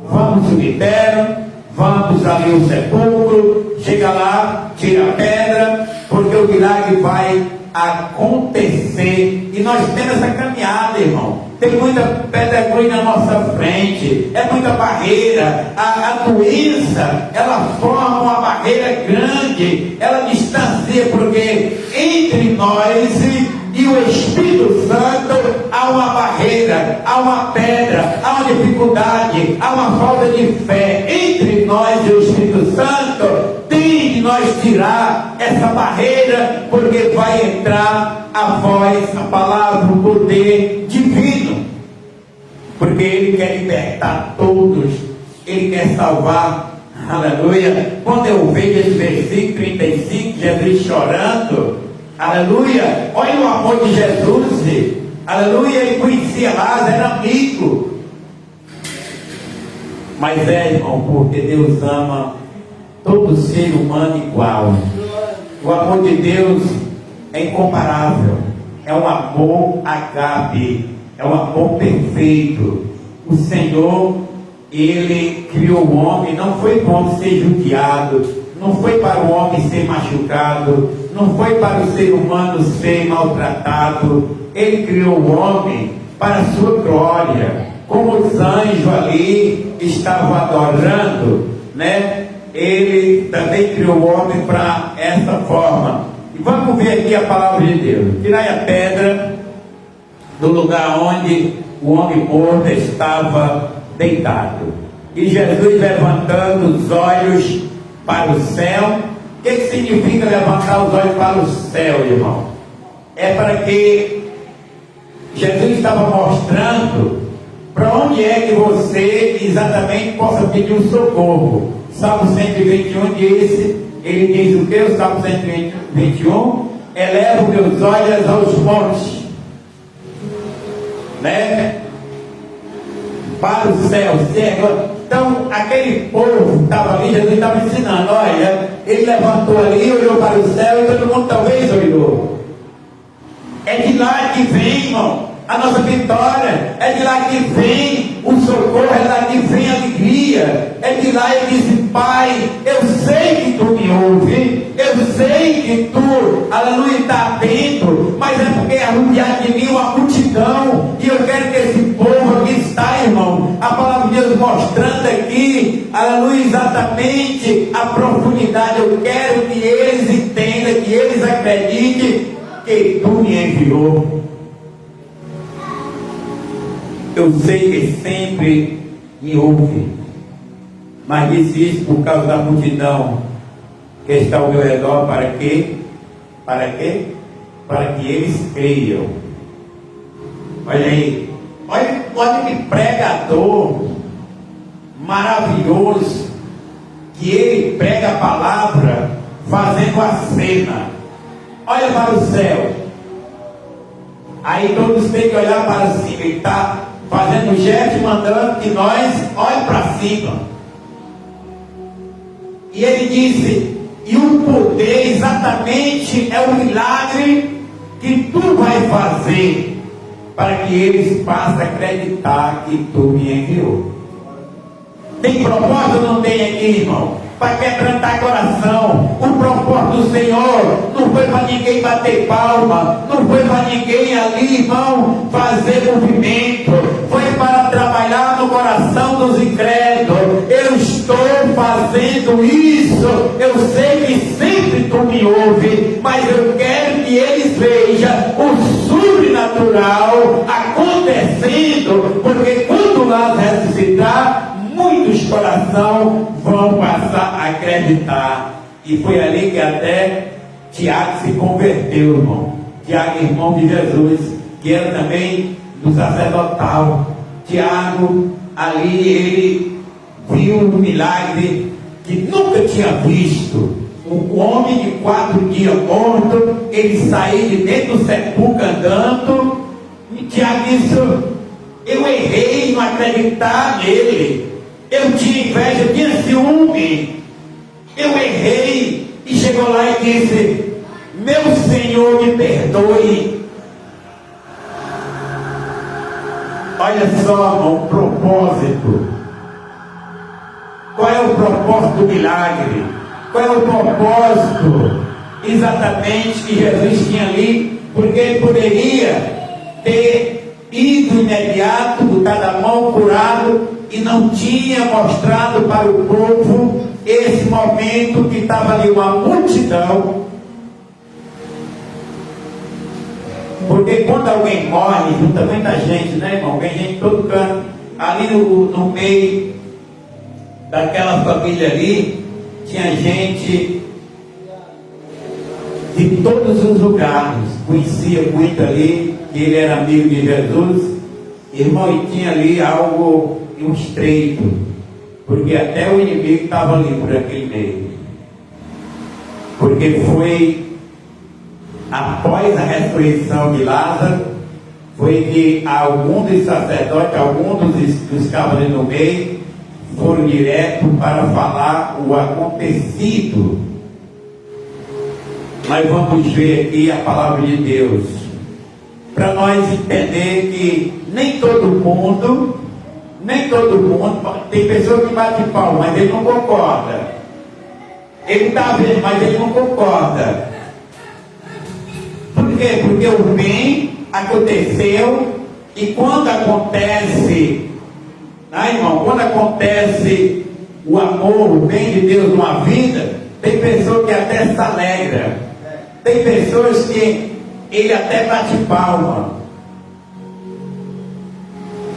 Vamos no cemitério, vamos ali ao sepulcro, chega lá, tira a pedra, porque o milagre vai acontecer. E nós temos essa caminhada, irmão. Tem muita pedra grande na nossa frente, é muita barreira. A doença, ela forma uma barreira grande, ela distancia, porque entre nós e o Espírito Santo há uma barreira, há uma pedra, há uma dificuldade, há uma falta de fé. Entre nós e o Espírito Santo tem de nós tirar essa barreira, porque vai entrar a voz, a palavra, o poder divino, porque Ele quer libertar todos, Ele quer salvar. Aleluia. Quando eu vejo esse versículo 35, Jesus chorando, aleluia, olha o amor de Jesus, aleluia. Ele conhecia Lázaro, era amigo, mas irmão, porque Deus ama todo ser humano igual. O amor de Deus é incomparável, é um amor ágape, é um amor perfeito. O Senhor, Ele criou o homem, não foi para o homem ser judiado, não foi para o homem ser machucado, não foi para o ser humano ser maltratado. Ele criou o homem para a sua glória. Como os anjos ali estavam adorando, né? Ele também criou o homem para essa forma. E vamos ver aqui a palavra de Deus. Tirai a pedra do lugar onde o homem morto estava deitado. E Jesus, levantando os olhos para o céu. O que significa levantar os olhos para o céu, irmão? É para que Jesus estava mostrando para onde é que você exatamente possa pedir o socorro. Salmo 121 diz, ele diz o que? O Salmo 121: eleva os meus olhos aos montes, né? Para o céu. Então, aquele povo que estava ali, Jesus estava ensinando. Olha, ele levantou ali, olhou para o céu, e todo mundo talvez olhou. É de lá que vem, irmão, a nossa vitória. É de lá que vem o socorro, é de lá que vem a alegria. É de lá. Ele disse: Pai, eu sei que tu me ouve, eu sei que tu, aleluia, está atento, mas é porque é rodeado de mim uma multidão, e eu quero que esse povo aqui está, irmão, a palavra de Deus mostrando aqui, aleluia, exatamente a profundidade. Eu quero que eles entendam, que eles acreditem que tu me enviou. Eu sei que sempre me ouve, mas disse isso por causa da multidão. que está ao meu redor, para quê? Para quê? Para que eles creiam. Olha aí, olha que pregador maravilhoso, que ele prega a palavra fazendo a cena. Olha para o céu. Aí todos têm que olhar para cima. Ele está fazendo o gesto, mandando que nós olhem para cima. E ele disse, e o poder exatamente é o milagre que tu vai fazer, para que eles passem a acreditar que tu me enviou. Tem propósito ou não tem aqui, irmão? Para quebrantar coração. O propósito do Senhor não foi para ninguém bater palma, não foi para ninguém ali, irmão, fazer movimento, foi para trabalhar no coração dos incrédulos. Eu estou fazendo isso, eu sei que sempre tu me ouve, mas eu quero que eles vejam o sobrenatural acontecendo, porque quando Lázaro ressuscitar, muitos corações vão passar a acreditar. E foi ali que até Tiago se converteu, irmão. Tiago, irmão de Jesus, que era também do sacerdotal. Tiago, ali ele viu um milagre que nunca tinha visto. Um homem de 4 dias morto, ele saiu de dentro do sepulcro andando. E Tiago disse, eu errei em não acreditar nele. Eu tinha inveja, eu tinha ciúme. Eu errei. E chegou lá e disse, meu Senhor, me perdoe. Olha só, irmão, o propósito. Qual é o propósito do milagre? Qual é o propósito exatamente que Jesus tinha ali? Porque ele poderia ter ido imediato, botado a mão, curado, e não tinha mostrado para o povo esse momento que estava ali uma multidão. Porque quando alguém morre, junta muita gente, né, irmão? Vem gente de todo canto. Ali no meio daquela família ali, tinha gente de todos os lugares. Conhecia muito ali, que ele era amigo de Jesus. Irmão, e tinha ali algo, um estreito, porque até o inimigo estava ali por aquele meio. Porque foi após a ressurreição de Lázaro, foi que alguns dos sacerdotes, alguns dos que estavam ali no meio, foram direto para falar o acontecido. Nós vamos ver aqui a palavra de Deus, para nós entender que nem todo mundo, tem pessoas que batem palma, mas ele não concorda. Ele está vendo, mas ele não concorda. Por quê? Porque o bem aconteceu, e quando acontece, irmão, quando acontece o amor, o bem de Deus numa vida, tem pessoas que até se alegra, tem pessoas que ele até bate palma,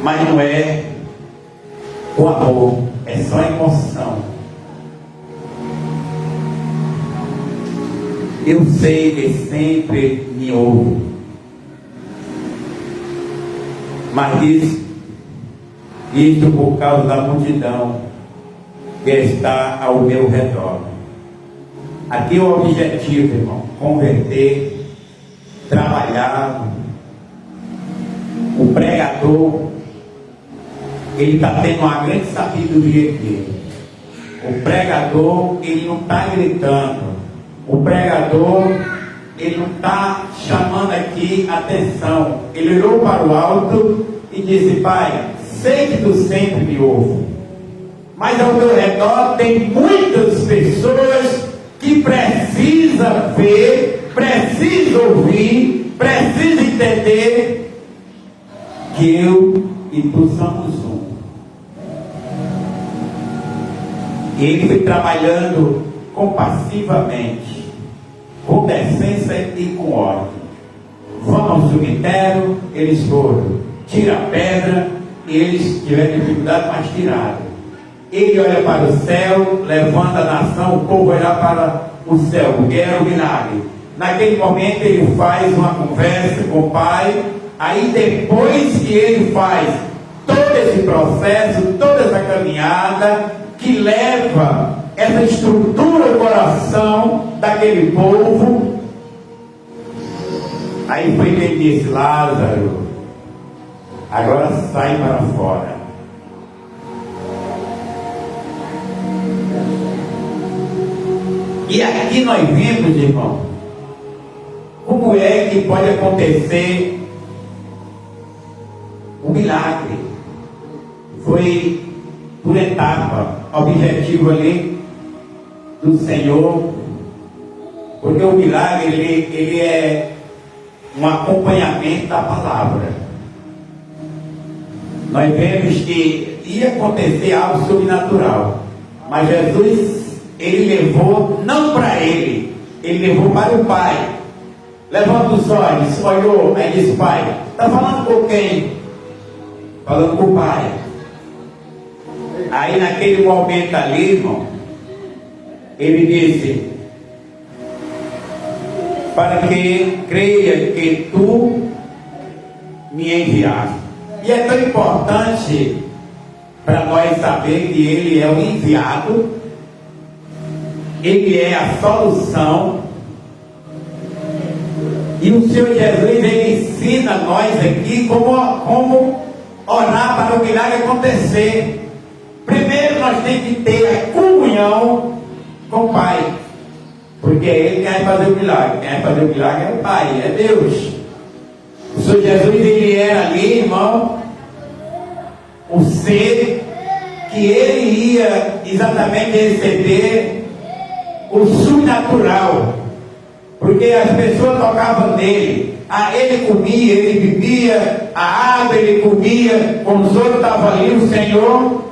mas não é o amor, é só emoção. Eu sei que sempre me ouve, mas isso por causa da multidão que está ao meu redor. Aqui é o objetivo, irmão, converter, trabalhar. O pregador, ele está tendo uma grande sabedoria aqui. O pregador, ele não está gritando. O pregador, ele não está chamando aqui atenção. Ele olhou para o alto e disse: Pai, sei que tu sempre me ouve, mas ao meu redor tem muitas pessoas que precisam ver, precisam ouvir, precisam entender que eu e tu somos um. E ele foi trabalhando compassivamente, com decência e com ordem. Vão ao cemitério, eles foram. Tira a pedra, e eles tiveram dificuldade, mas tiraram. Ele olha para o céu, levanta a nação, o povo olha o céu, porque era o milagre. Naquele momento ele faz uma conversa com o Pai, aí depois que ele faz todo esse processo, toda essa caminhada, que leva essa estrutura do coração daquele povo, aí foi que ele disse: Lázaro, agora sai para fora. E aqui nós vemos, irmão, como é que pode acontecer um milagre. Foi por etapa, objetivo ali do Senhor, porque o milagre ele é um acompanhamento da palavra. Nós vemos que ia acontecer algo sobrenatural, mas Jesus, ele levou não para ele levou para o Pai. Levanta os olhos, olhou, aí disse: Pai, está falando com quem? Falando com o Pai. Aí naquele momento ali, irmão, ele disse: para que creia que tu me enviaste. E é tão importante para nós saber que ele é o enviado, ele é a solução. E o Senhor Jesus, ele ensina a nós aqui como orar para o milagre acontecer. Primeiro nós temos que ter a comunhão com o Pai, porque é ele que vai fazer o milagre. Quem vai fazer o milagre é o Pai, é Deus. O Senhor Jesus, ele era ali, irmão, o ser que ele ia exatamente receber o sobrenatural, porque as pessoas tocavam nele, ele comia, ele bebia a água, ele comia, quando os outros estavam ali, o Senhor,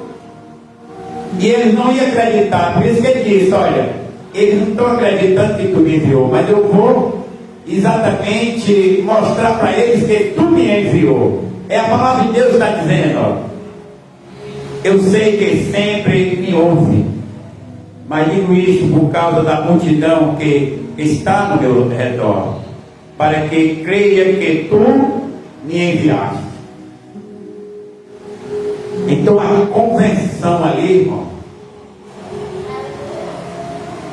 e eles não iam acreditar. Por isso que ele disse: olha, eles não estão acreditando que tu me enviou, mas eu vou exatamente mostrar para eles que tu me enviou. É a palavra de Deus que está dizendo, ó. Eu sei que sempre me ouve, mas digo isso por causa da multidão que está no meu redor, para que creia que tu me enviaste. Então a convenção ali, irmão,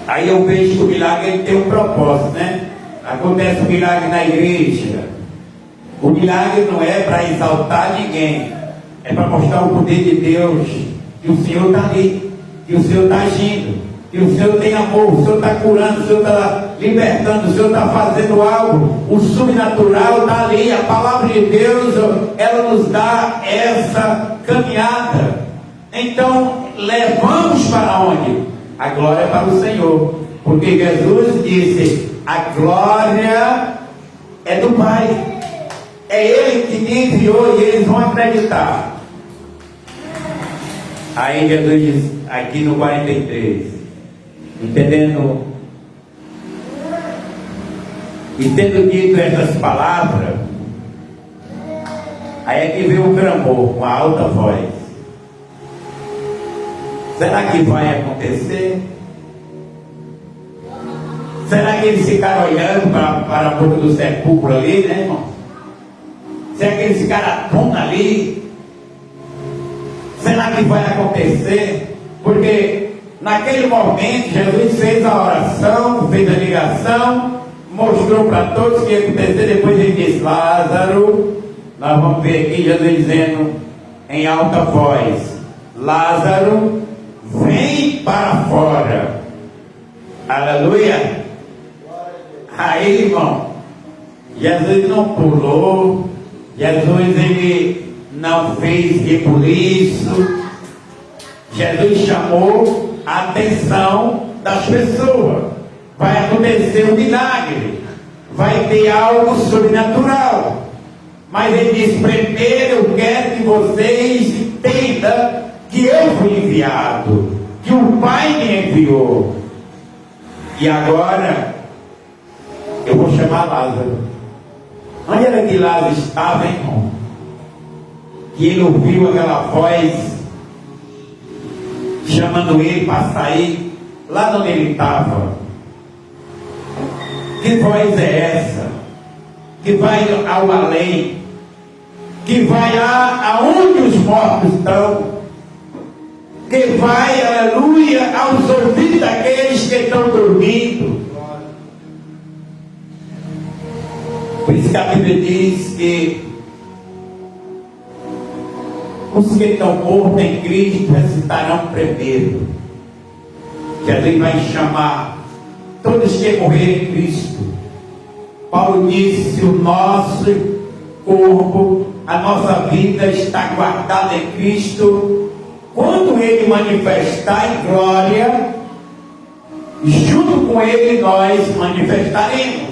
aí eu vejo que o milagre ele tem um propósito, né? Acontece um milagre na igreja. O milagre não é para exaltar ninguém, é para mostrar o poder de Deus, que o Senhor está ali, que o Senhor está agindo, que o Senhor tem amor, o Senhor está curando, o Senhor está libertando, o Senhor está fazendo algo, o sobrenatural está ali. A palavra de Deus, ela nos dá essa caminhada. Então levamos para onde? A glória para o Senhor, porque Jesus disse: a glória é do Pai, é Ele que me enviou, e eles vão acreditar. Aí Jesus diz, aqui no 43, entendendo, e tendo dito essas palavras, aí é que veio um clamor, uma alta voz. Será que vai acontecer? Será que eles ficaram olhando para a boca do sepulcro ali, né, irmão? Será que eles ficaram atônitos ali? Será que vai acontecer? Porque naquele momento Jesus fez a oração, fez a ligação, mostrou para todos o que ia acontecer. Depois ele disse: Lázaro, nós vamos ver aqui Jesus dizendo em alta voz: Lázaro, vem para fora. Aleluia. Aí, irmão, Jesus não pulou, Jesus ele não fez rebuliço. Jesus chamou a atenção das pessoas. Vai acontecer um milagre, vai ter algo sobrenatural, mas ele diz: primeiro eu quero que vocês entendam que eu fui enviado, que o Pai me enviou. E agora eu vou chamar Lázaro. Onde era que Lázaro estava, irmão? Que ele ouviu aquela voz chamando ele para sair lá onde ele estava. Que voz é essa? Que vai ao além, que vai aonde os mortos estão, que vai, aleluia, aos ouvidos daqueles que estão dormindo. Por isso que a Bíblia diz que os que estão mortos em Cristo ressuscitarão primeiro. Jesus vai chamar todos que morreram em Cristo. Paulo disse: se o nosso corpo, a nossa vida está guardada em Cristo, quando Ele manifestar em glória, junto com Ele nós manifestaremos.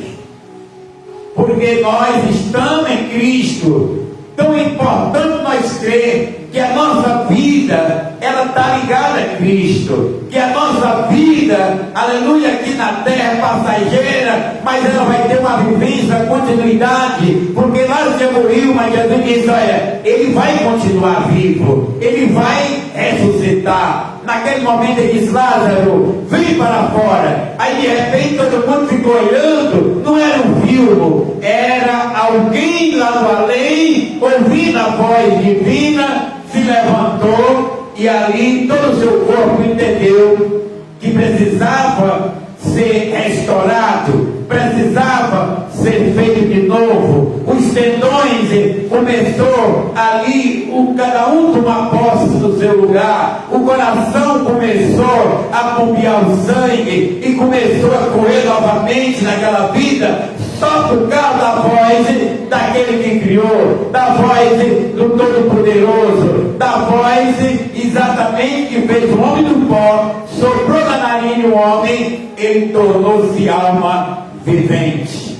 Porque nós estamos em Cristo. Tão importante nós crer que a nossa vida, ela está ligada a Cristo, que a nossa vida, aleluia, aqui na terra é passageira, mas ela vai ter uma vivência, continuidade, porque lá já morreu, mas Jesus disse: olha, Ele vai continuar vivo, Ele vai ressuscitar. Naquele momento ele disse: Lázaro, vem para fora. Aí de repente todo mundo ficou olhando. Não era um filme, era alguém lá do além, ouvindo a voz divina, se levantou e ali todo o seu corpo entendeu que precisava ser restaurado, precisava ser feito de novo. Os tendões começou ali, cada um tomar posse do seu lugar. O coração começou a bombear o sangue e começou a correr novamente naquela vida, só por causa da voz daquele que criou, da voz do Todo-Poderoso, da voz exatamente que fez o homem do pó, soprou na narina o homem, ele tornou-se alma vivente.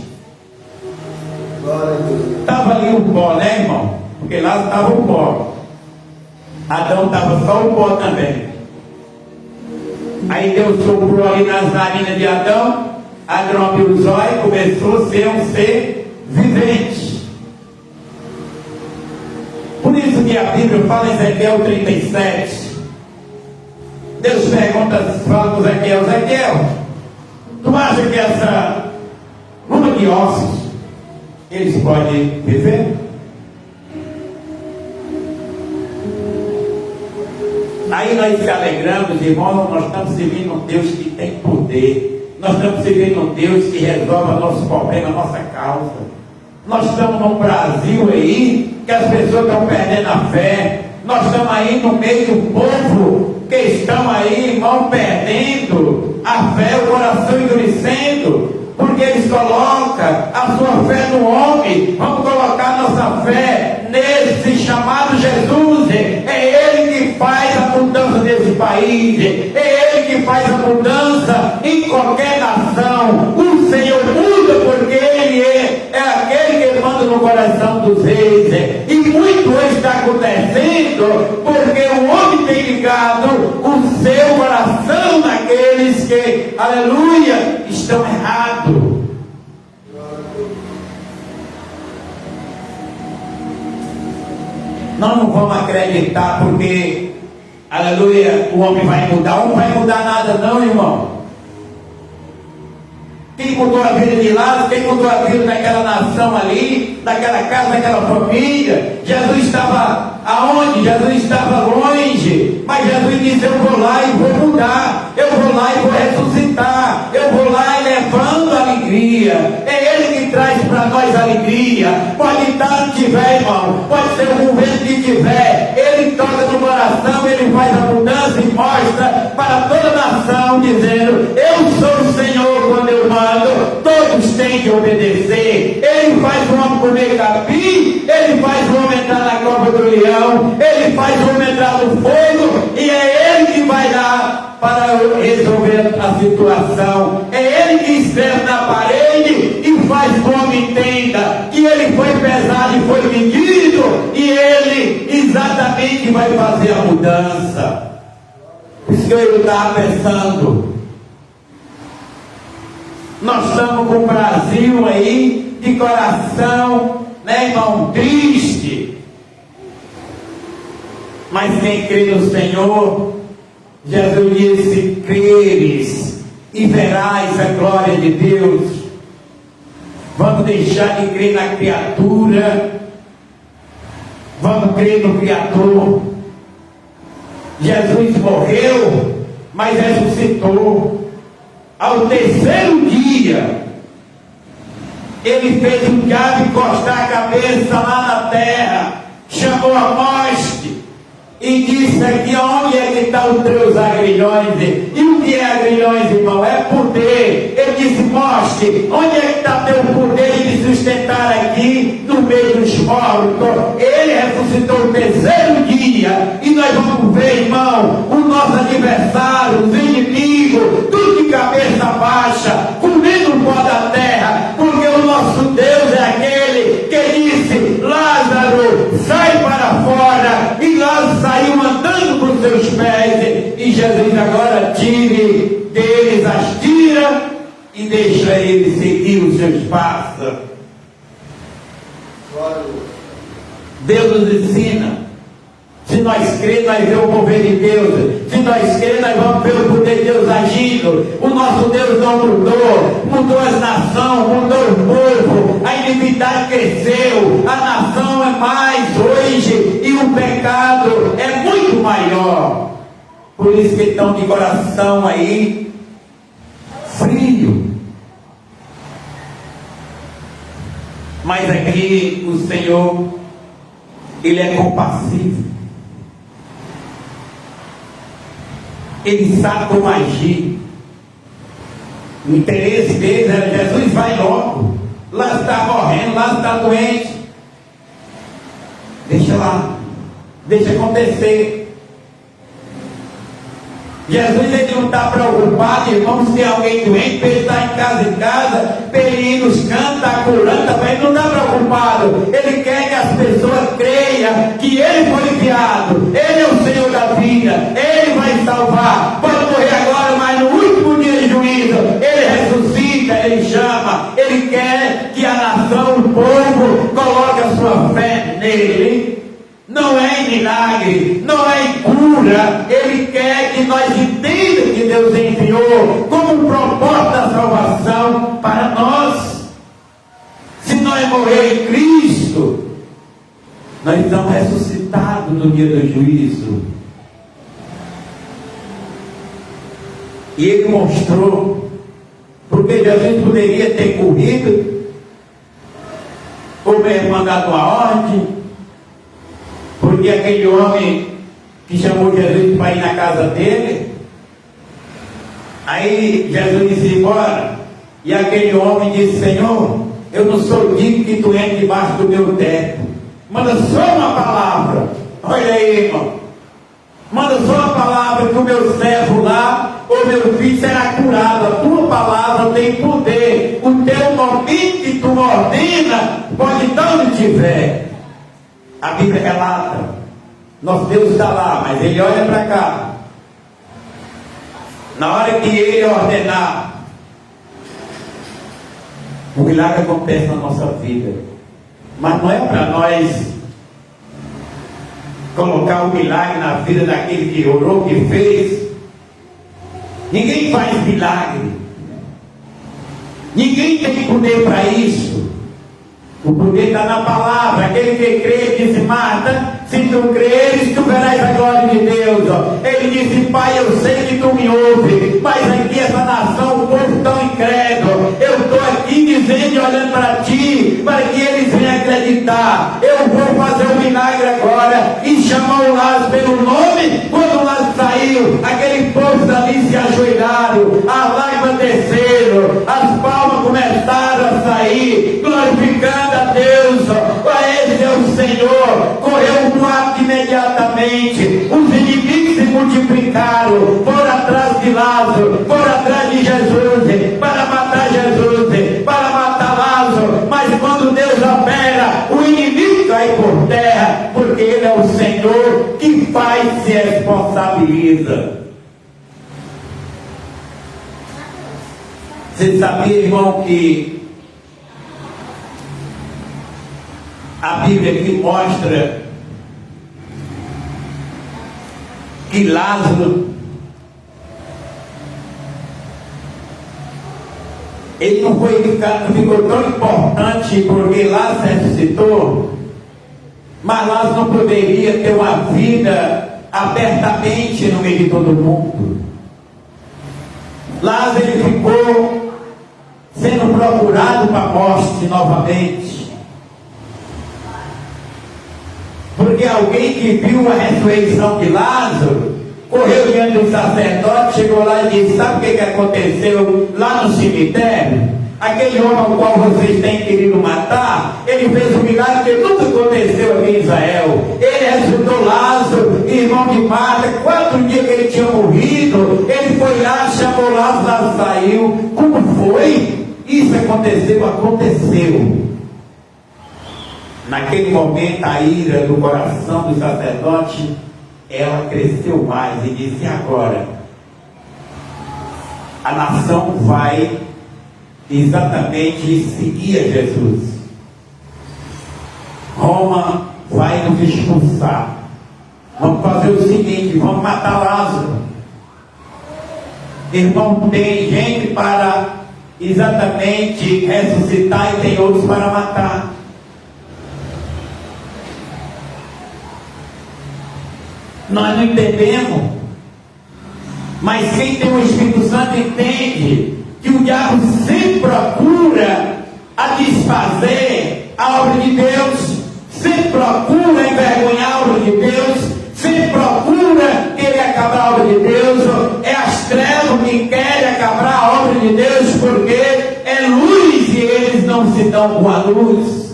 Estava ali o pó, né, irmão? Porque lá estava o pó. Adão estava só o pó também. Aí Deus soprou ali nas narinas de Adão. Adão abriu os olhos e começou a ser um ser vivente. Por isso que a Bíblia fala em Ezequiel 37. Deus pergunta, fala com Ezequiel: Ezequiel, tu acha que essa luma de ossos, eles podem viver? Aí nós se alegramos, irmãos, nós estamos servindo um Deus que tem poder. Nós estamos servindo um Deus que resolve nosso problema, nossa causa. Nós estamos num Brasil aí que as pessoas estão perdendo a fé. Nós estamos aí no meio do povo que estão aí, irmão, perdendo a fé, o coração endurecendo, porque eles colocam a sua fé no homem. Vamos colocar nossa fé nesse chamado Jesus. É Ele que faz a mudança desse país, é Ele que faz a mudança em qualquer nação. O Senhor muda porque Ele é aquele que manda no coração dos reis. E muito hoje está acontecendo porque o homem tem ligado o seu coração naqueles que, aleluia, estão errados. Nós não vamos acreditar porque, aleluia, o homem vai mudar. Não vai mudar nada não, irmão. Quem mudou a vida de Lázaro, quem mudou a vida daquela nação ali, daquela casa, daquela família? Jesus estava aonde? Jesus estava longe, mas Jesus disse: eu vou lá e vou mudar, eu vou lá e vou ressuscitar, eu vou lá e levando alegria. É Ele que traz para nós alegria. Pode estar onde tiver, irmão, pode ser o governo que tiver, Ele toca no coração, Ele faz a mudança e mostra para toda a nação, dizendo: eu sou o Senhor quando eu mando. Todos têm que obedecer. Ele faz o homem comer capim, Ele faz o homem entrar na cova do leão, Ele faz o homem entrar no fogo, e é Ele que vai lá para resolver a situação. É Ele que escreve na parede e faz que o homem entenda que ele foi pesado e foi medido, e Ele exatamente vai fazer a mudança. Por isso que eu estava pensando, nós estamos com o Brasil aí de coração, né, irmão, triste. Mas quem crê no Senhor, Jesus disse: creres e verás a glória de Deus. Vamos deixar de crer na criatura. Vamos crer no Criador. Jesus morreu, mas ressuscitou. Ao terceiro dia, ele fez o diabo encostar a cabeça lá na terra, chamou a morte e disse aqui: onde é que está os teus agrilhões? E o que é agrilhões, irmão? É poder. Ele disse: morte, onde é que está teu poder de me sustentar aqui no meio dos mortos? Ele ressuscitou o terceiro dia, e nós vamos ver, irmão, o nosso adversário, os inimigos, tudo de cabeça baixa, comendo o pó da terra, porque o nosso Deus é aquele que disse: Lázaro, sai para fora, e Lázaro saiu andando com seus pés, e Jesus agora tire deles as tiras e deixa ele seguir os seus passos. Deus nos ensina. Se nós cremos, nós vemos o mover de Deus. Se nós cremos, nós vamos ver o poder de Deus agindo. O nosso Deus não mudou. Mudou as nações, mudou o povo. A iniquidade cresceu. A nação é mais hoje. E o pecado é muito maior. Por isso que estão de coração aí frio. Mas aqui o Senhor, Ele é compassivo. Ele sabe como agir. O interesse deles era: Jesus, vai logo. Lá está morrendo, lá está doente. Deixa lá. Deixa acontecer. Jesus, ele não está preocupado, irmão, se tem alguém doente, para ele estar em casa, para ele ir nos cantos, está curando também. Ele não está preocupado. Ele quer que as pessoas creiam que ele foi enviado. Ele é o Senhor da vida. Ele vai salvar. Pode morrer agora, mas no último dia de juízo, ele ressuscita, ele chama. Ele quer que a nação, o povo, coloque a sua fé nele. Não é em milagre, não é em cura. Ele quer que nós entendamos que Deus enviou como propósito da salvação para nós. Se nós morrer em Cristo, nós estamos ressuscitados no dia do juízo. E ele mostrou, porque Jesus poderia ter corrido, ou mesmo mandado uma ordem, porque aquele homem que chamou Jesus para ir na casa dele, aí Jesus disse: embora. E aquele homem disse: Senhor, eu não sou digno que tu entre debaixo do meu teto. Manda só uma palavra. Olha aí, irmão. Manda só uma palavra que o meu servo lá, ou meu filho será curado. A tua palavra tem poder. O teu momento que tu ordena pode estar onde estiver. A Bíblia relata, nosso Deus está lá, mas Ele olha para cá. Na hora que Ele ordenar, o milagre acontece na nossa vida. Mas não é para nós colocar o milagre na vida daquele que orou, que fez. Ninguém faz milagre. Ninguém tem poder para isso. O poder está na palavra. Aquele que crê, disse Marta, se tu creres, tu verás a glória de Deus. Ele disse: Pai, eu sei que tu me ouves, mas aqui essa nação, o povo tão incrédulo. Eu estou aqui dizendo e olhando para ti, para que eles venham acreditar. Eu vou fazer um milagre agora. E chamou o Lázaro pelo nome. Quando o Lázaro saiu, aquele povo ali se ajoelharam, as lágrimas desceram, as palmas começaram a sair, glorificando a Deus. Esse é o Senhor. Correu um quarto imediatamente. Os inimigos se multiplicaram, foram atrás de Lázaro, foram atrás de Jesus, para matar Jesus, para matar Lázaro. Mas quando Deus opera, o inimigo cai por terra, porque Ele é o Senhor que faz, se responsabiliza. Você sabia, irmão, que a Bíblia aqui mostra que Lázaro Ele não ficou tão importante porque Lázaro ressuscitou, mas Lázaro não poderia ter uma vida abertamente no meio de todo mundo. Lázaro ele ficou sendo procurado para a morte novamente, porque alguém que viu a ressurreição de Lázaro correu diante do sacerdote, chegou lá e disse: sabe o que aconteceu lá no cemitério? Aquele homem ao qual vocês têm querido matar, ele fez um milagre que nunca aconteceu aqui em Israel. Ele ressuscitou Lázaro, irmão de Marta. 4 dias que ele tinha morrido, ele foi lá, chamou Lázaro, Lázaro saiu. Como foi? Isso aconteceu. Naquele momento, a ira do coração do sacerdote, ela cresceu mais e disse: agora a nação vai exatamente seguir a Jesus. Roma vai nos expulsar. Vamos fazer o seguinte: vamos matar Lázaro. Irmão, tem gente para exatamente ressuscitar e tem outros para matar. Nós não entendemos, mas quem tem o Espírito Santo entende que o diabo sempre procura a desfazer a obra de Deus, sempre procura envergonhar a obra de Deus, sempre procura querer acabar a obra de Deus. É as trevas que querem acabar a obra de Deus, porque é luz e eles não se dão com a luz.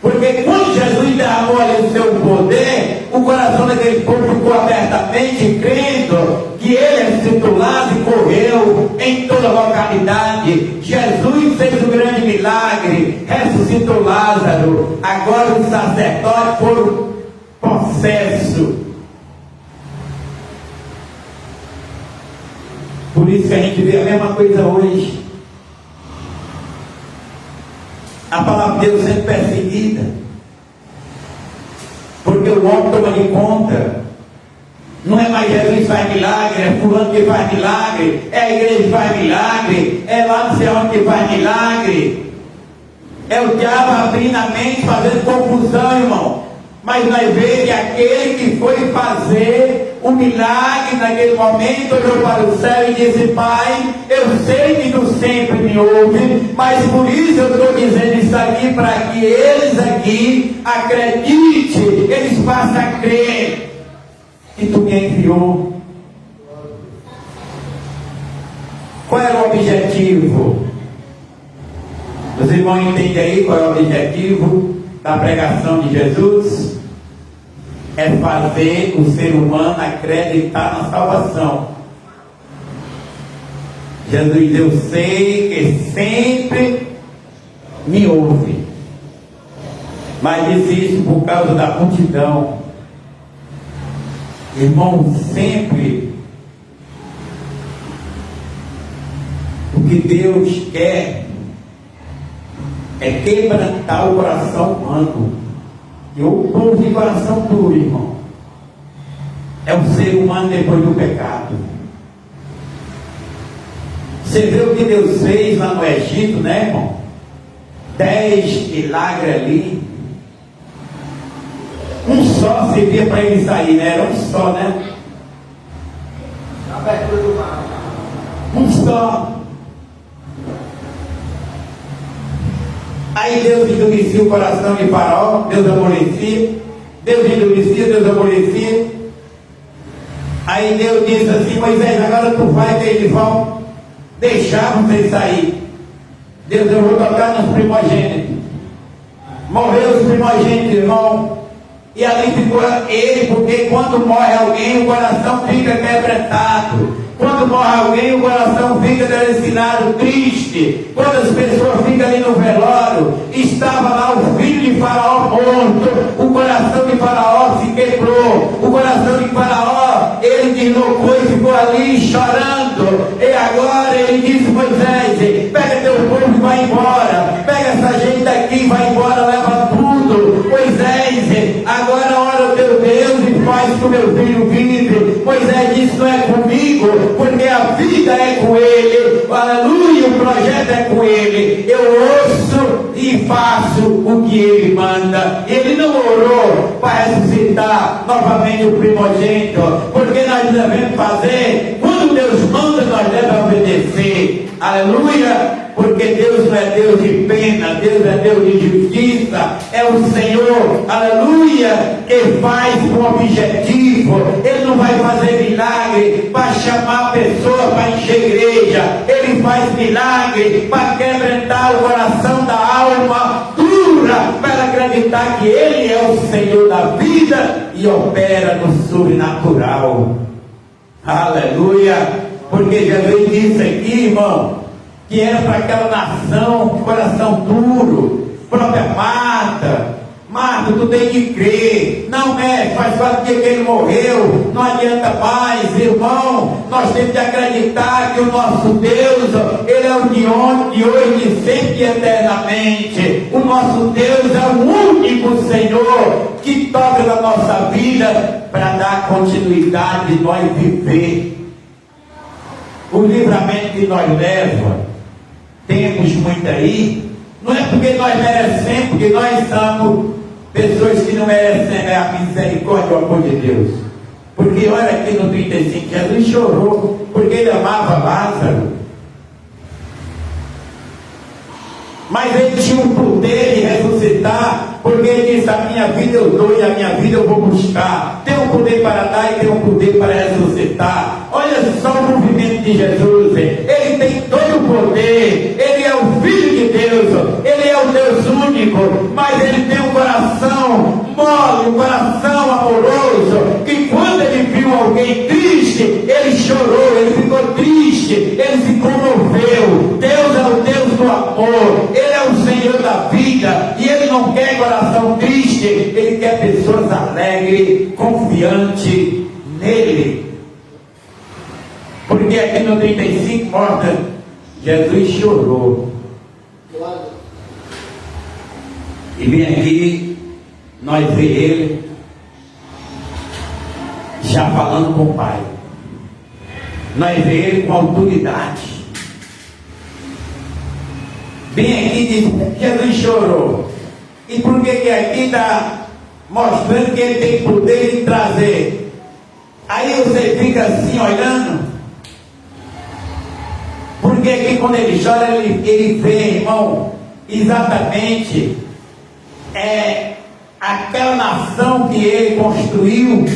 Porque quando Jesus derramou ali o seu poder, o coração daquele povo ficou abertamente crendo que ele ressuscitou Lázaro e correu em toda a localidade. Jesus fez um grande milagre, ressuscitou Lázaro. Agora os sacerdotes foram possesso. Por isso que a gente vê a mesma coisa hoje. A palavra de Deus sendo perseguida, porque o homem toma de conta. Não é mais Jesus que faz milagre, é fulano que faz milagre, é a igreja que faz milagre, é lá não sei onde que faz milagre. É o diabo abrindo a mente, fazendo confusão, irmão. Mas nós vemos que aquele que foi fazer o milagre naquele momento olhou para o céu e disse: Pai, eu sei que tu sempre me ouve, mas por isso eu estou dizendo isso aqui, para que eles aqui acreditem, eles passem a crer que tu me enviou. Qual era o objetivo? Os irmãos entendem aí qual é o objetivo da pregação de Jesus? É fazer o ser humano acreditar na salvação. Jesus diz: eu sei que sempre me ouve, mas disse isso por causa da multidão. Irmão, sempre o que Deus quer é quebrantar o coração humano. E o povo de coração duro, irmão, é o ser humano depois do pecado. Você vê o que Deus fez lá no Egito, né, irmão? 10 milagres ali. Um só servia para ele sair, né? Era um só, né? Um só. Aí Deus endurecia o coração de Faraó, Deus amolecia, Deus endurecia, Deus amolecia. Aí Deus disse assim: Moisés, agora tu vai que eles vão deixar você sair. Deus, eu vou tocar nos primogênitos. Morreu os primogênitos, irmão. E ali ficou ele, porque quando morre alguém, o coração fica quebrantado. Quando morre alguém, o coração fica destinado triste. Quando as pessoas ficam ali no velório, estava lá o filho de Faraó morto, o coração de Faraó se quebrou, o coração de Faraó, ele deslocou e ficou ali chorando. E agora ele disse: Moisés, pega teu povo e vai embora, pega essa gente daqui e vai embora, leva tudo. Moisés, agora ora o teu Deus e faz que o meu filho vive. Moisés disse: não é comigo, porque a vida é com ele. Aleluia. O projeto projeto é com Ele. Eu ouço e faço o que Ele manda. Ele não orou para ressuscitar novamente o primogênito, porque nós devemos fazer quando Deus manda, nós devemos obedecer. Aleluia! Porque Deus não é Deus de pena, Deus é Deus de justiça. É o Senhor, aleluia, que faz com objetivo. Ele não vai fazer milagre para chamar a pessoa para encher a igreja. Ele faz milagre para quebrantar o coração da alma dura, para acreditar que Ele é o Senhor da vida e opera no sobrenatural. Aleluia! Porque Jesus disse aqui, irmão, que era para aquela nação, coração duro, própria Marta, tu tem que crer, não é, faz 4 dias que ele morreu, não adianta mais, irmão, nós temos que acreditar que o nosso Deus, Ele é o de ontem, de hoje, de sempre e eternamente. O nosso Deus é o único Senhor que toca na nossa vida para dar continuidade de nós viver. O livramento que nós temos muito aí, não é porque nós merecemos, porque nós somos pessoas que não merecem a misericórdia e o amor de Deus. Porque olha aqui no 35, Jesus chorou, porque ele amava Lázaro. Mas ele tinha o poder de ressuscitar, porque ele disse: a minha vida eu dou e a minha vida eu vou buscar. Tem um poder para dar e tem um poder para ressuscitar. Olha só o movimento de Jesus. Ele tem todo o poder. Ele é o Filho de Deus. Ele é o Deus único. Mas ele tem um coração mole, um coração amoroso, que quando ele viu alguém triste, ele chorou, ele ficou triste, ele se comoveu. Deus é o Deus do amor. Ele é o Senhor da vida. E Ele não quer coração triste. Ele quer pessoas alegres, confiantes nele. Porque aqui no 35 mostra, Jesus chorou. E vem aqui, nós vemos ele já falando com o Pai. Nós vemos ele com autoridade. Bem aqui diz, Jesus chorou. E por que aqui está mostrando que ele tem poder de trazer? Aí você fica assim olhando. Porque aqui quando ele chora, ele vê, irmão, exatamente aquela nação que ele construiu,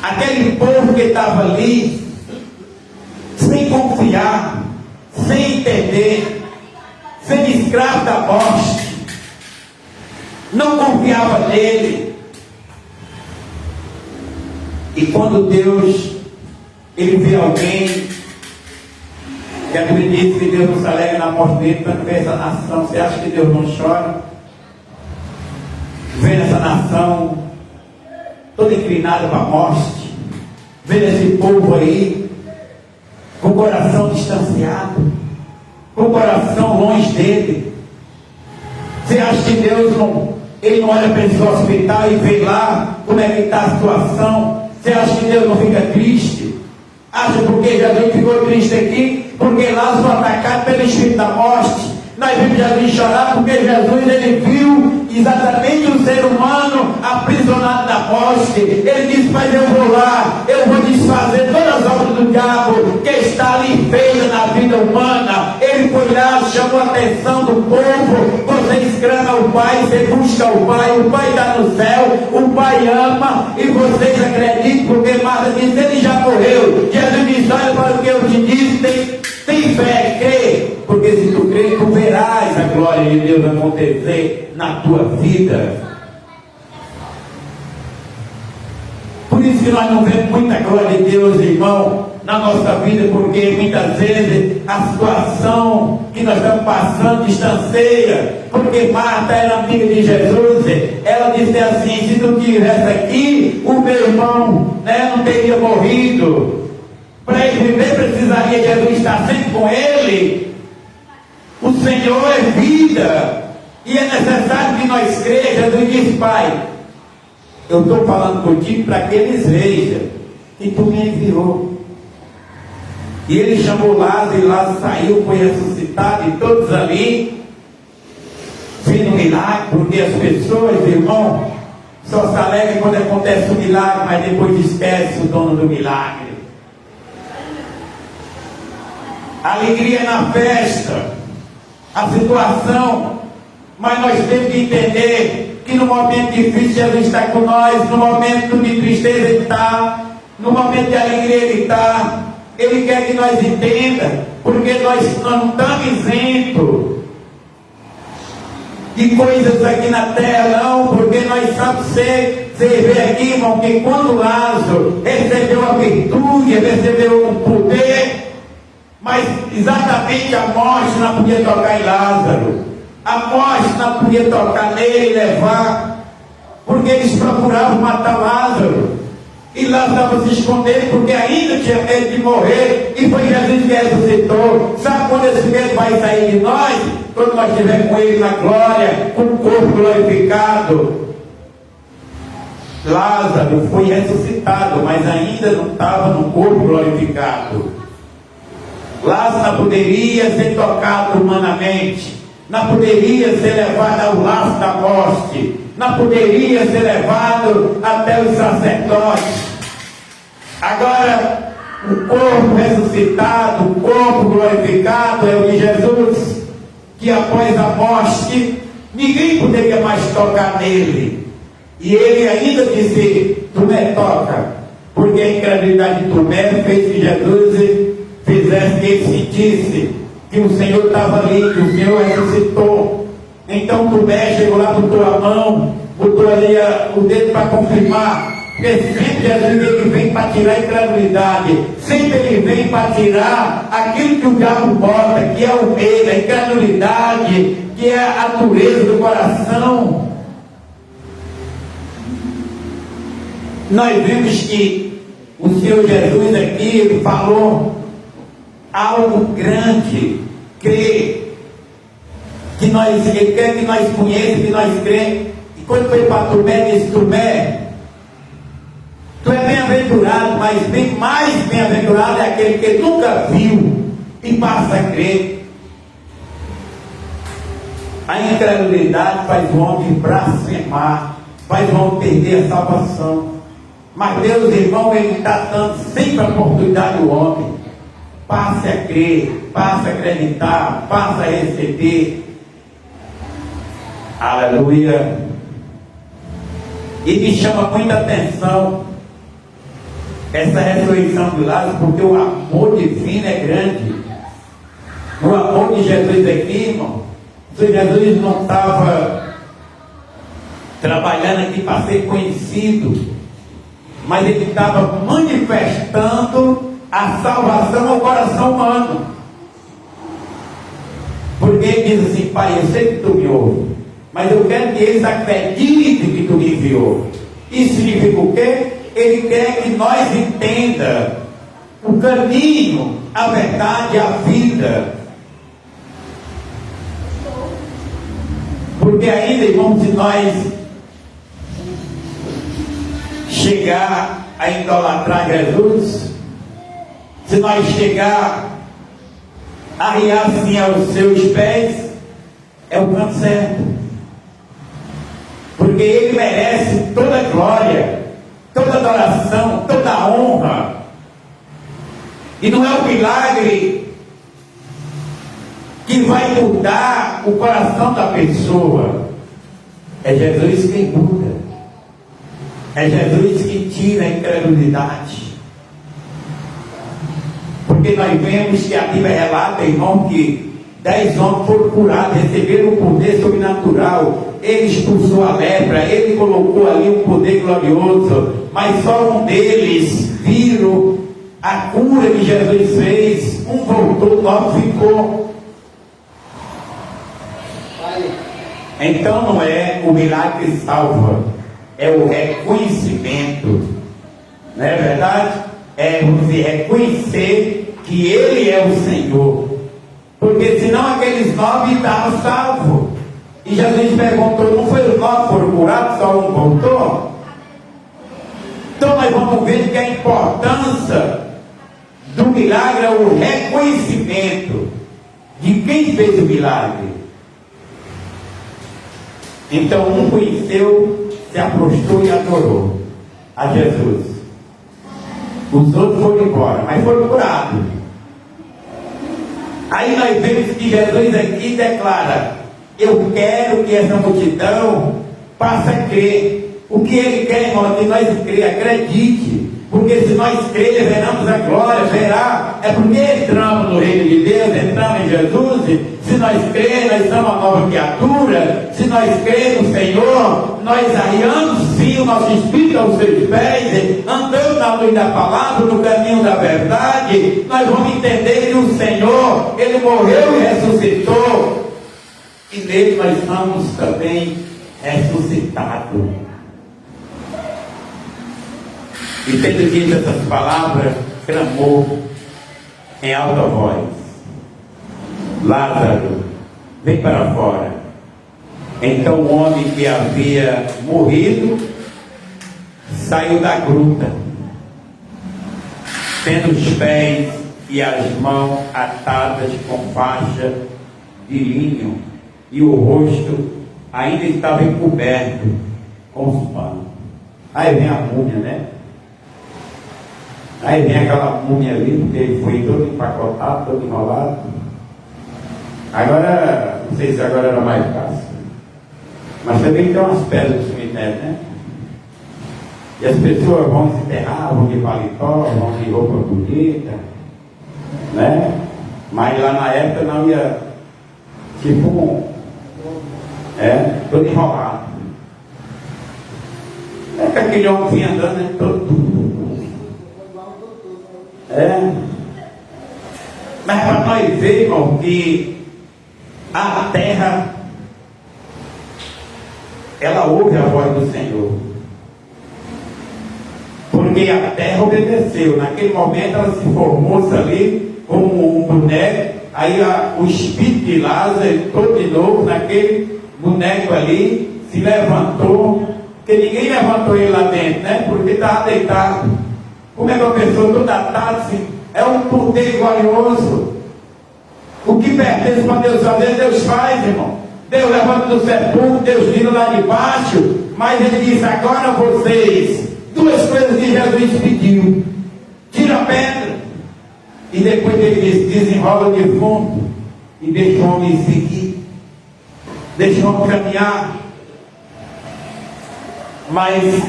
aquele povo que estava ali, sem confiar, sem entender, sendo escravo da morte, não confiava nele. E quando Deus, ele vê alguém, que a Bíblia diz que Deus não se alegra na morte dele, quando vê essa nação, você acha que Deus não chora? Vendo essa nação toda inclinada para a morte, vendo esse povo aí, com o coração distanciado, com o coração longe dele. Você acha que Deus ele não olha para esse hospital e vê lá como é que está a situação? Você acha que Deus não fica triste? Acha porque Jesus ficou triste aqui? Porque Lázaro foi atacado pelo espírito da morte. Nós vimos Jesus chorar porque Jesus, ele viu exatamente o ser humano aprisionado da morte. Ele disse: mas eu vou lá, eu vou desfazer todas as obras do diabo que está ali feita na vida humana. Ele foi lá, chamou a atenção do povo. Vocês clamam ao Pai, você busca o Pai está no céu, o Pai ama, e vocês acreditam, porque Marta disse: ele já morreu. Jesus disse: olha para o que eu te disse, tem fé, crê, porque se tu crê, tu verás a glória de Deus acontecer na tua vida. Por isso que nós não vemos muita glória de Deus, irmão, na nossa vida, porque muitas vezes a situação que nós estamos passando distancia. Porque Marta era amiga de Jesus, ela disse assim: se tu estivesse aqui, o meu irmão não teria morrido. Para ele viver, precisaria Jesus estar sempre com ele. O Senhor é vida, e é necessário que nós crejamos. Jesus disse: Pai, eu estou falando contigo para que eles vejam que tu me enviou. E ele chamou Lázaro, e Lázaro saiu, foi ressuscitado, e todos ali, vendo o milagre, porque as pessoas, irmão, só se alegram quando acontece o milagre, mas depois esquece o dono do milagre. Alegria na festa, a situação, mas nós temos que entender que no momento difícil Jesus está com nós, no momento de tristeza Ele está, no momento de alegria Ele está. Ele quer que nós entendamos, porque nós não estamos isentos de coisas aqui na terra, não, porque nós sabemos você vê aqui, irmão, que quando Lázaro recebeu a virtude, recebeu o poder, mas exatamente a morte não podia tocar em Lázaro, a morte não podia tocar nele e levar, porque eles procuravam matar Lázaro. E Lázaro estava se escondendo porque ainda tinha medo de morrer. E foi Jesus que ressuscitou. Sabe quando esse medo vai sair de nós? Quando nós estivermos com Ele na glória, com o corpo glorificado. Lázaro foi ressuscitado, mas ainda não estava no corpo glorificado. Lázaro não poderia ser tocado humanamente, não poderia ser levado ao laço da morte, não poderia ser levado até os sacerdotes. Agora, o corpo ressuscitado, o corpo glorificado é o de Jesus, que após a morte, ninguém poderia mais tocar nele. E ele ainda disse: Tomé, toca, porque a incredulidade de Tomé fez que Jesus fizesse que ele sentisse que o Senhor estava ali, que o Senhor ressuscitou. Então Tomé chegou lá, botou a mão, botou ali o dedo para confirmar. Porque sempre Jesus ele vem para tirar a incredulidade, sempre ele vem para tirar aquilo que o diabo bota, que é o medo, a incredulidade, que é a dureza do coração. Nós vemos que o Senhor Jesus aqui, ele falou algo grande, crer, que ele quer que nós conheçamos, que nós cremos. E quando foi para Tomé, disse: Tomé, tu é bem-aventurado, mas bem mais bem-aventurado é aquele que nunca viu e passa a crer. A incredulidade faz o homem blasfemar, faz o homem perder a salvação. Mas Deus, irmão, Ele está dando sempre a oportunidade ao homem. Passe a crer, passe a acreditar, passe a receber. Aleluia. E me chama muita atenção essa ressurreição de Lázaro, porque o amor divino é grande. O amor de Jesus aqui, irmão, se Jesus não estava trabalhando aqui para ser conhecido, mas ele estava manifestando a salvação ao coração humano. Porque ele diz assim: Pai, eu sei que tu me ouves, mas eu quero que eles acreditem que tu me enviou. Isso significa o quê? Ele quer que nós entendamos o caminho, a verdade e a vida. Porque ainda, irmão, se nós chegar a idolatrar Jesus, se nós chegar a arriar assim aos seus pés, é o canto certo. Porque Ele merece toda a glória, toda a adoração, toda a honra. E não é o milagre que vai mudar o coração da pessoa. É Jesus quem muda. É Jesus que tira a incredulidade. Porque nós vemos que a Bíblia relata, irmão, que 10 homens foram curados, receberam um poder sobrenatural. Ele expulsou a lepra, ele colocou ali um poder glorioso, mas só um deles viram a cura que Jesus fez. Um voltou, o outro ficou. Então não é o milagre que salva, é o reconhecimento, não é verdade? É você reconhecer que Ele é o Senhor, porque senão aqueles 9 estavam salvos. E Jesus perguntou: não foi os 9 que foram curados, só um voltou? Então nós vamos ver que a importância do milagre é o reconhecimento de quem fez o milagre. Então um conheceu, se aproximou e adorou a Jesus. Os outros foram embora, mas foram curados. Aí nós vemos que Jesus aqui declara: eu quero que essa multidão passe a crer. O que ele quer, irmão, que nós acredite. Porque se nós crermos, veremos a glória, verá. É porque entramos no reino de Deus, entramos em Jesus. Se nós crermos, nós somos uma nova criatura. Se nós crermos no Senhor, nós arriamos sim o nosso espírito aos seus pés, andando na luz da palavra, no caminho da verdade. Nós vamos entender que o Senhor, Ele morreu e ressuscitou. E nele nós somos também ressuscitados. E tendo dito essas palavras, clamou em alta voz: Lázaro, vem para fora. Então o homem que havia morrido saiu da gruta, tendo os pés e as mãos atadas com faixa de linho, e o rosto ainda estava encoberto com os panos. Aí vem a múmia, né? Aí vem aquela múmia ali, porque ele foi todo empacotado, todo enrolado. Agora, não sei se agora era mais fácil, mas também tem umas pedras no cemitério, né? E as pessoas vão se enterrar, vão de paletó, vão de roupa bonita, né? Mas lá na época não ia, tipo, todo enrolado. É que aquele homem vinha andando, né? Todo. Mas para nós ver, irmão, que a terra, ela ouve a voz do Senhor. Porque a terra obedeceu. Naquele momento ela se formou ali como um boneco. Aí o espírito de Lázaro entrou de novo naquele boneco ali, se levantou. Porque ninguém levantou ele lá dentro, né? Porque estava deitado. Como é que uma pessoa toda atada assim? É um poder glorioso. O que pertence para Deus fazer, Deus faz, irmão. Deus levanta do sepulcro, Deus tira lá de baixo. Mas ele disse: agora vocês, duas coisas que Jesus pediu: tira a pedra. E depois ele disse: desenrola o defunto e deixa o homem seguir, deixa o homem caminhar. Mas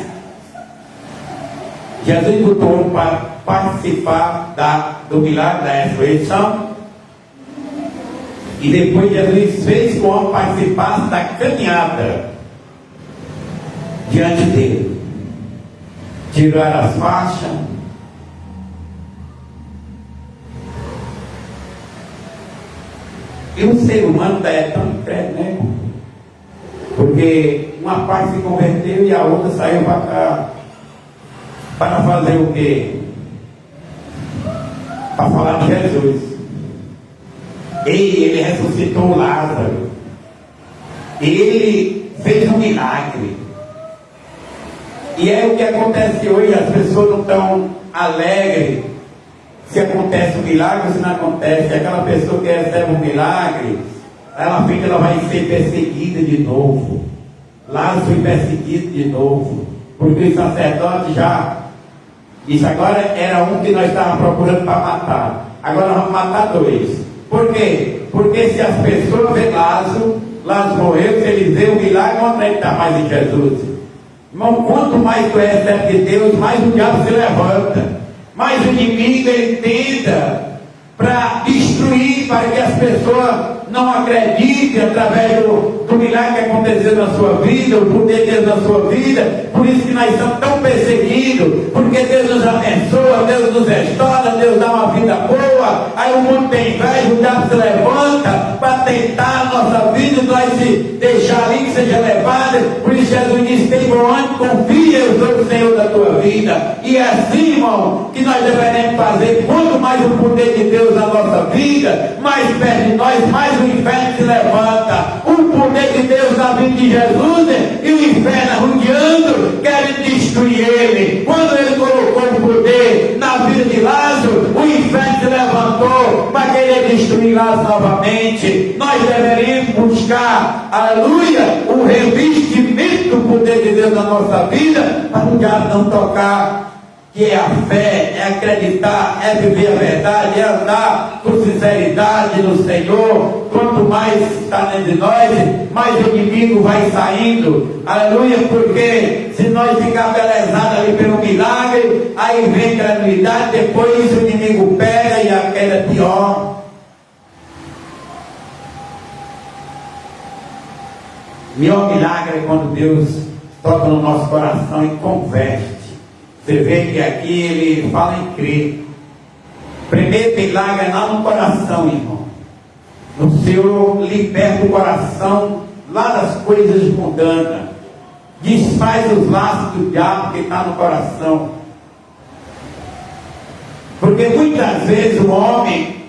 Jesus botou para participar do milagre da ressurreição. E depois Jesus fez com o homem participasse da caminhada diante dele. Tiraram as faixas. E o ser humano é tão incrédulo, né? Porque uma parte se converteu e a outra saiu para cá. Para fazer o quê? Para falar de Jesus. Ele ressuscitou Lázaro. Ele fez um milagre. E é o que acontece hoje. As pessoas não estão alegres se acontece um milagre ou se não acontece. Aquela pessoa que recebe um milagre, ela fica, ela vai ser perseguida de novo. Lázaro foi perseguido de novo, porque o sacerdote já disse: agora era um que nós estávamos procurando para matar, agora vamos matar dois. Por quê? Porque se as pessoas veem Lázaro morreu, se eles veem o milagre, vão acreditar mais em Jesus. Irmão, quanto mais tu recebe de Deus, mais o diabo se levanta, mais o inimigo ele tenta para destruir, para que as pessoas não acreditem através do milagre que aconteceu na sua vida, o poder de Deus na sua vida. Por isso que nós somos tão perseguidos, porque Deus nos abençoa, Deus nos restaura, Deus dá uma vida boa. Aí o mundo tem inveja, o diabo se levanta para tentar a nossa vida, nós se deixar ali que seja levado. Por isso Jesus disse: tem bom ânimo, confia, eu sou o Senhor da tua vida. E é assim, irmão, que nós devemos fazer. Quanto mais o poder de Deus na nossa vida, mais perto de nós, mais o inferno se levanta. O poder de Deus na vida de Jesus e o inferno arrodeando, querendo destruir ele. Quando ele colocou o poder na vida de Lázaro, o inferno inclinados novamente, nós deveríamos buscar, aleluia, o revestimento do poder de Deus na nossa vida, para o diabo não tocar. Que é a fé, é acreditar, é viver a verdade, é andar com sinceridade no Senhor. Quanto mais está dentro de nós, mais o inimigo vai saindo, aleluia, porque se nós ficarmos belezados ali pelo milagre, aí vem credulidade, depois o inimigo pega e a queda é pior. Melhor milagre é quando Deus toca no nosso coração e converte. Você vê que aqui ele fala em crer. Primeiro milagre é lá no coração, irmão. O Senhor liberta o coração lá das coisas mundanas. Desfaz os laços do diabo que está no coração. Porque muitas vezes o homem,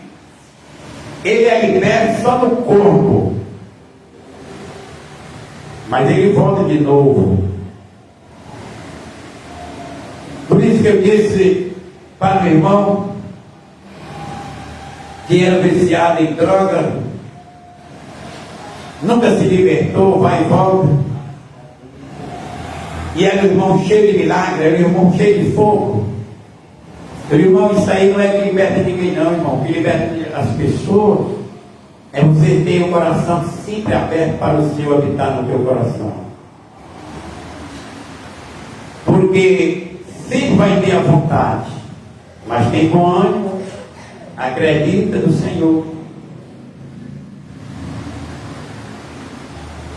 ele é liberto só no corpo. Mas ele volta de novo. Por isso que eu disse para o irmão que era viciado em droga, nunca se libertou, vai e volta. E era um irmão cheio de milagre, era um irmão cheio de fogo. O irmão, isso aí não é que liberta ninguém não, irmão. O que liberta as pessoas é você ter o coração sempre aberto para o Senhor habitar no teu coração. Porque sempre vai ter a vontade, mas tem bom ânimo, acredita no Senhor.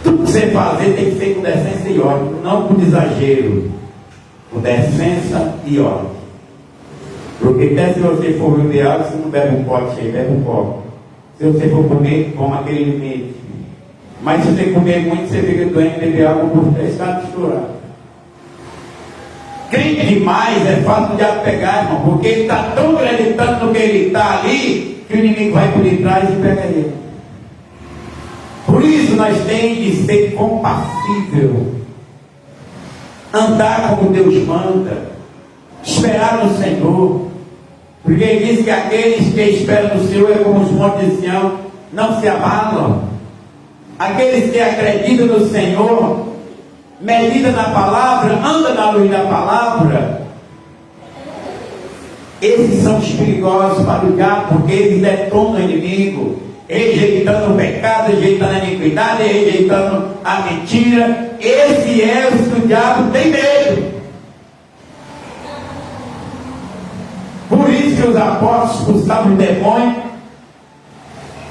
Tudo que você fazer tem que ser com decência e ordem, não com exagero, com decência e ordem. Porque até se você for beber água, você não bebe um copo cheio, bebe um copo. Se você for comer, coma aquele limite. Mas se você comer muito, você fica doente, beber água por 3 está misturado. Crente demais é fácil de diabo pegar, irmão, porque ele está tão acreditando no que ele está ali, que o inimigo vai por detrás e pega ele. Por isso nós temos de ser compassível, andar como Deus manda, esperar no Senhor, porque ele diz que aqueles que esperam no Senhor é como os montes de Sião, não se abalam. Aqueles que acreditam no Senhor, medida na palavra, anda na luz da palavra, esses são os perigosos para o diabo, porque eles detonam o inimigo, rejeitando o pecado, rejeitando a iniquidade, rejeitando a mentira. Esse é o que o diabo tem medo. Por isso que os apóstolos expulsavam o demônio.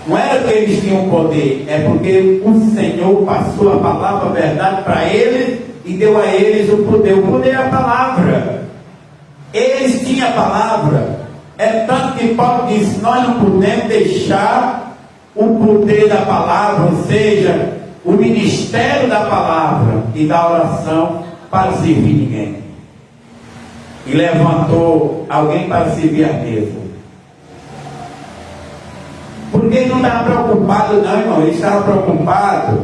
Não era que eles tinham poder, é porque o Senhor passou a palavra, a verdade para eles e deu a eles o poder. O poder é a palavra. Eles tinham a palavra. É tanto que Paulo disse: nós não podemos deixar o poder da palavra, ou seja, o ministério da palavra e da oração, para servir ninguém. E levantou alguém para servir a mesa. Porque ele não estava preocupado não, irmão. Ele estava preocupado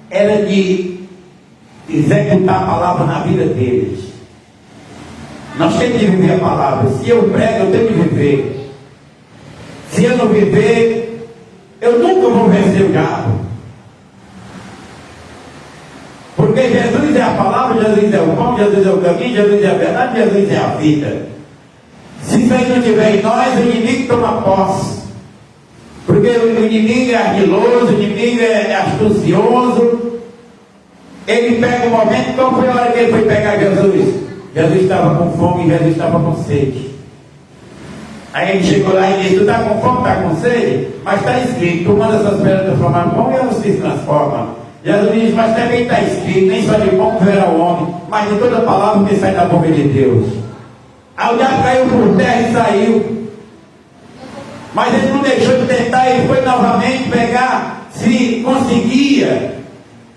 era de executar a palavra na vida deles. Nós temos que viver a palavra. Se eu prego, eu tenho que viver. Se eu não viver, eu nunca vou vencer o diabo. Porque Jesus é a palavra, Jesus é o pão, Jesus é o caminho, Jesus é a verdade, Jesus é a vida. Se isso aí não estiver em nós, o inimigo toma posse. Porque o inimigo é ardiloso, o inimigo é astucioso. Ele pega o momento. Qual foi a hora que ele foi pegar Jesus? Jesus estava com fome e Jesus estava com sede. Aí ele chegou lá e disse: tu está com fome, está com sede? Mas está escrito: tu manda essas pedras transformar em pão e elas se transformam. Jesus disse: mas também está escrito: nem só de pão viverá o homem, mas de toda palavra que sai da boca de Deus. Aí o diabo caiu por terra e saiu. Mas ele não deixou de tentar, ele foi novamente pegar, se conseguia.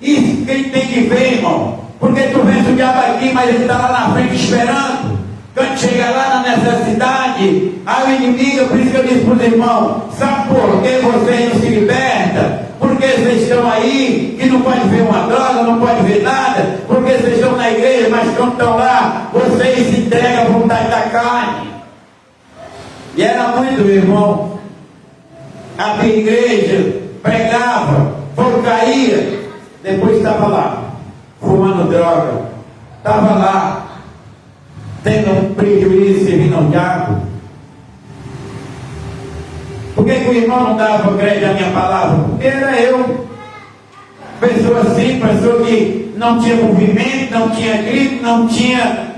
Isso que ele tem que ver, irmão. Porque tu vence o diabo aqui, mas ele está lá na frente esperando. Quando chega lá na necessidade, aí o inimigo, por isso que eu disse para os irmãos: sabe por que vocês não se libertam? Porque vocês estão aí, que não pode ver uma droga, não pode ver nada. Porque vocês estão na igreja, mas quando estão lá, vocês se entregam à vontade da carne. E era muito, irmão. abria igreja, pregava, caía, depois estava lá, fumando droga, estava lá, tendo um prejuízo, servindo ao diabo. Por que o irmão não dava crédito à minha palavra? Porque era eu. Pessoa assim, pessoa que não tinha movimento, não tinha grito, não tinha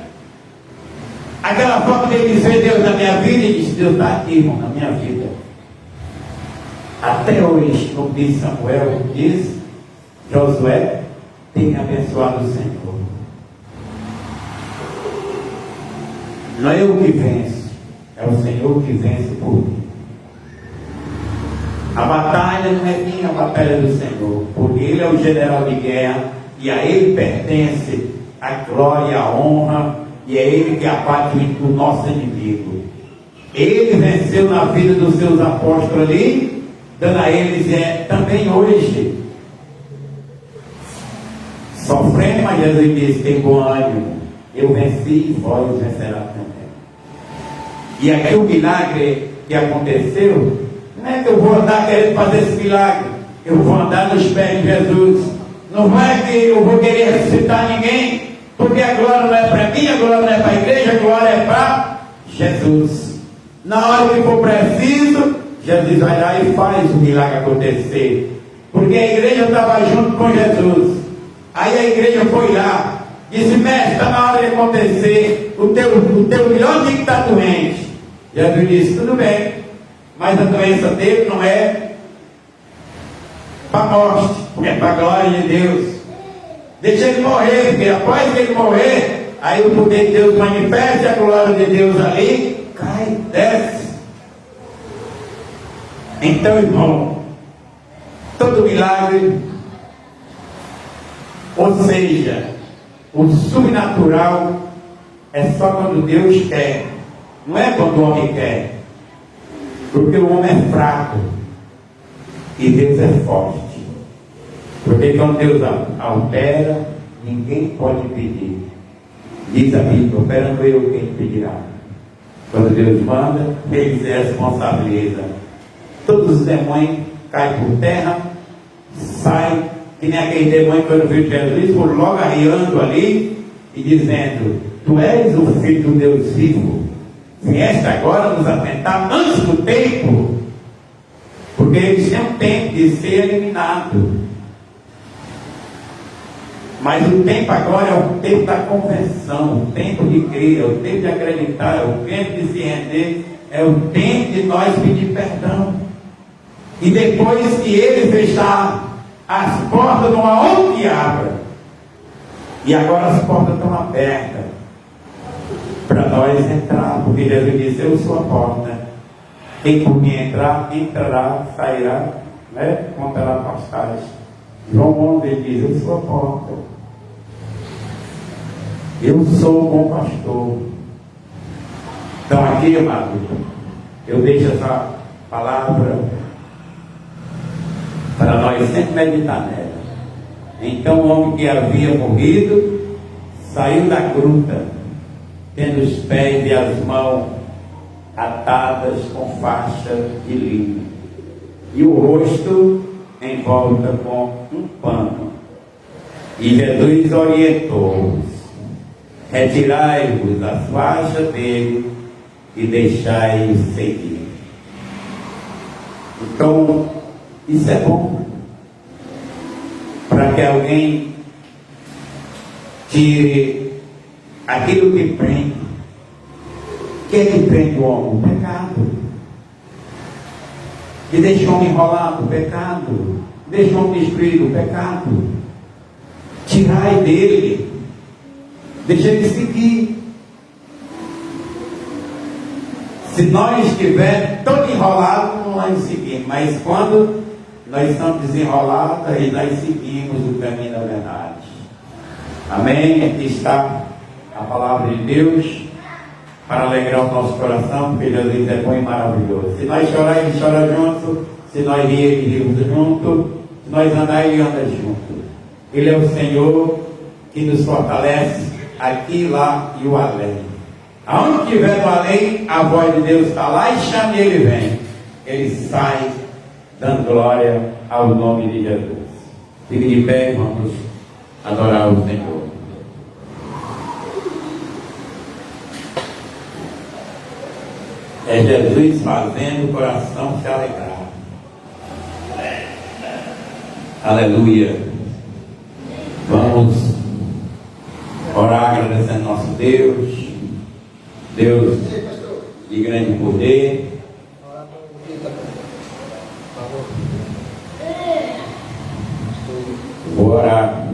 aquela forma de dizer Deus na minha vida, e disse, Deus está aqui, irmão, na minha vida. Até hoje, como diz Samuel, diz Josué, tem abençoado o Senhor. Não é eu que venço, é o Senhor que vence por mim. A batalha não é minha, a batalha é do Senhor, porque Ele é o general de guerra, e a Ele pertence a glória, a honra, e é Ele que abate o nosso inimigo. Ele venceu na vida dos seus apóstolos ali, dando a eles também hoje. Sofrendo, mas Jesus disse, tem bom ânimo, eu venci e vós vencerá também. E aqui o milagre que aconteceu, não é que eu vou andar querendo fazer esse milagre, eu vou andar nos pés de Jesus. Não vai que eu vou querer ressuscitar ninguém, porque a glória não é para mim, a glória não é para a igreja, a glória é para Jesus. Na hora que for preciso, Jesus vai lá e faz o milagre acontecer, porque a igreja estava junto com Jesus. Aí a igreja foi lá, disse, mestre, está na hora de acontecer, o teu melhor que está doente. Jesus disse, tudo bem, mas a doença dele não é para a morte, é para a glória de Deus. Deixa ele morrer, porque após que ele morrer, aí o poder de Deus manifesta, e a glória de Deus ali cai, desce. Então, irmão, todo milagre, ou seja, o sobrenatural é só quando Deus quer, não é quando o homem quer, porque o homem é fraco e Deus é forte. Porque quando Deus altera, ninguém pode impedir. Diz a Bíblia, operando eu, quem impedirá? Quando Deus manda, Ele se responsabiliza. Todos os demônios caem por terra, saem, que nem aquele demônio quando viu Jesus, foram logo arriando ali e dizendo, tu és o Filho do Deus vivo, vieste agora nos atentar antes do tempo, porque eles têm um tempo de ser eliminado. Mas o tempo agora é o tempo da conversão, o tempo de crer, é o tempo de acreditar, é o tempo de se render, é o tempo de nós pedir perdão. E depois que Ele fechar as portas, não há outro que abra. E agora as portas estão abertas para nós entrar, porque Jesus disse, eu sou a porta. Quem por mim entrar, entrará, sairá, né? Contará pastais. João 11 diz, eu sou a porta. Eu sou o bom pastor. Então aqui, amado, eu deixo essa palavra para nós sempre meditar nela. Então o homem que havia morrido saiu da gruta, tendo os pés e as mãos atadas com faixa de linho, e o rosto em volta com um pano. E Jesus orientou-os, retirai-vos as faixas dele e deixai-os seguir. Então, isso é bom, para que alguém tire aquilo que prende. O que é que prende o homem? O pecado. E deixa o homem enrolado, o pecado. Deixa o homem destruído, o pecado. Tirai dele, deixa ele seguir. Se nós estivermos todo enrolados, não vamos seguir. Mas quando nós estamos desenrolados, aí nós seguimos o caminho da verdade. Amém? Aqui está a palavra de Deus para alegrar o nosso coração, porque Jesus é bom e maravilhoso. Se nós chorar, Ele chora junto. Se nós rir, Ele ri junto. Se nós andar, Ele anda junto. Ele é o Senhor que nos fortalece aqui, lá e o além. Aonde estiver no além, a voz de Deus está lá e chama e Ele vem. Ele sai dando glória ao nome de Jesus. Fique de pé, vamos adorar o Senhor. É Jesus fazendo o coração se alegrar. Aleluia. Vamos orar agradecendo nosso Deus. Deus de grande poder. Vou orar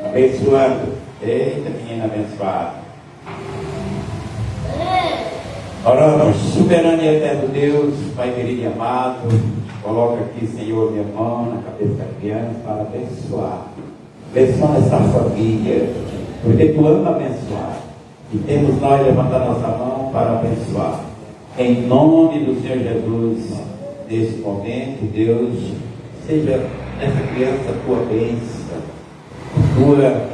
abençoando. Eita, menina abençoada. Oramos, soberano e eterno Deus, Pai querido e amado, coloca aqui, Senhor, minha mão na cabeça da criança para abençoar. Abençoa essa família, porque Tu ama abençoar. E temos nós levantado nossa mão para abençoar. Em nome do Senhor Jesus, nesse momento, Deus, seja essa criança Tua bênção, Tua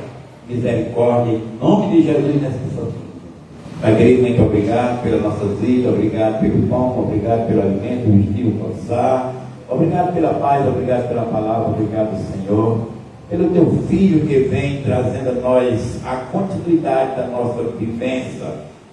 misericórdia, em nome de Jesus nessa família. Pai querido, muito obrigado pelas nossas vidas, obrigado pelo pão, obrigado pelo alimento, vestir, o calçar, obrigado pela paz, obrigado pela palavra, obrigado, Senhor, pelo Teu Filho que vem trazendo a nós a continuidade da nossa vivência,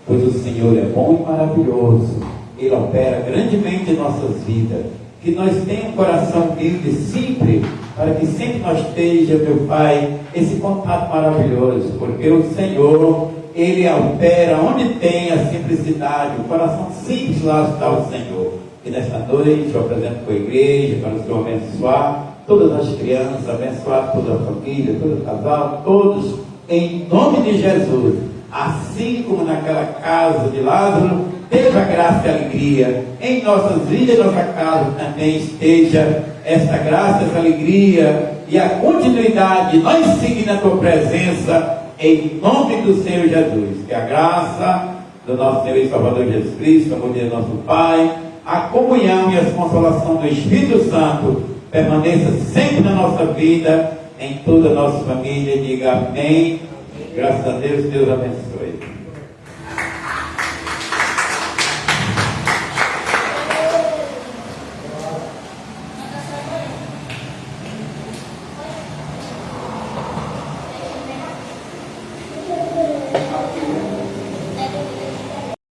pois o Senhor é bom e maravilhoso, Ele opera grandemente em nossas vidas, que nós tenhamos um coração humilde sempre, para que sempre nós esteja, meu Pai, esse contato maravilhoso, porque o Senhor, Ele opera onde tem a simplicidade, o coração simples, lá está o Senhor. E nesta noite eu apresento para a igreja, para o Senhor abençoar todas as crianças, abençoar toda a família, todo o casal, todos, em nome de Jesus. Assim como naquela casa de Lázaro, teve a graça e a alegria, em nossas vidas e nossa casa também esteja esta graça, essa alegria e a continuidade, nós seguindo a Tua presença, em nome do Senhor Jesus. Que a graça do nosso Senhor e Salvador Jesus Cristo, a amor de nosso Pai, a comunhão e a consolação do Espírito Santo permaneça sempre na nossa vida, em toda a nossa família. Diga amém. Graças a Deus, Deus abençoe.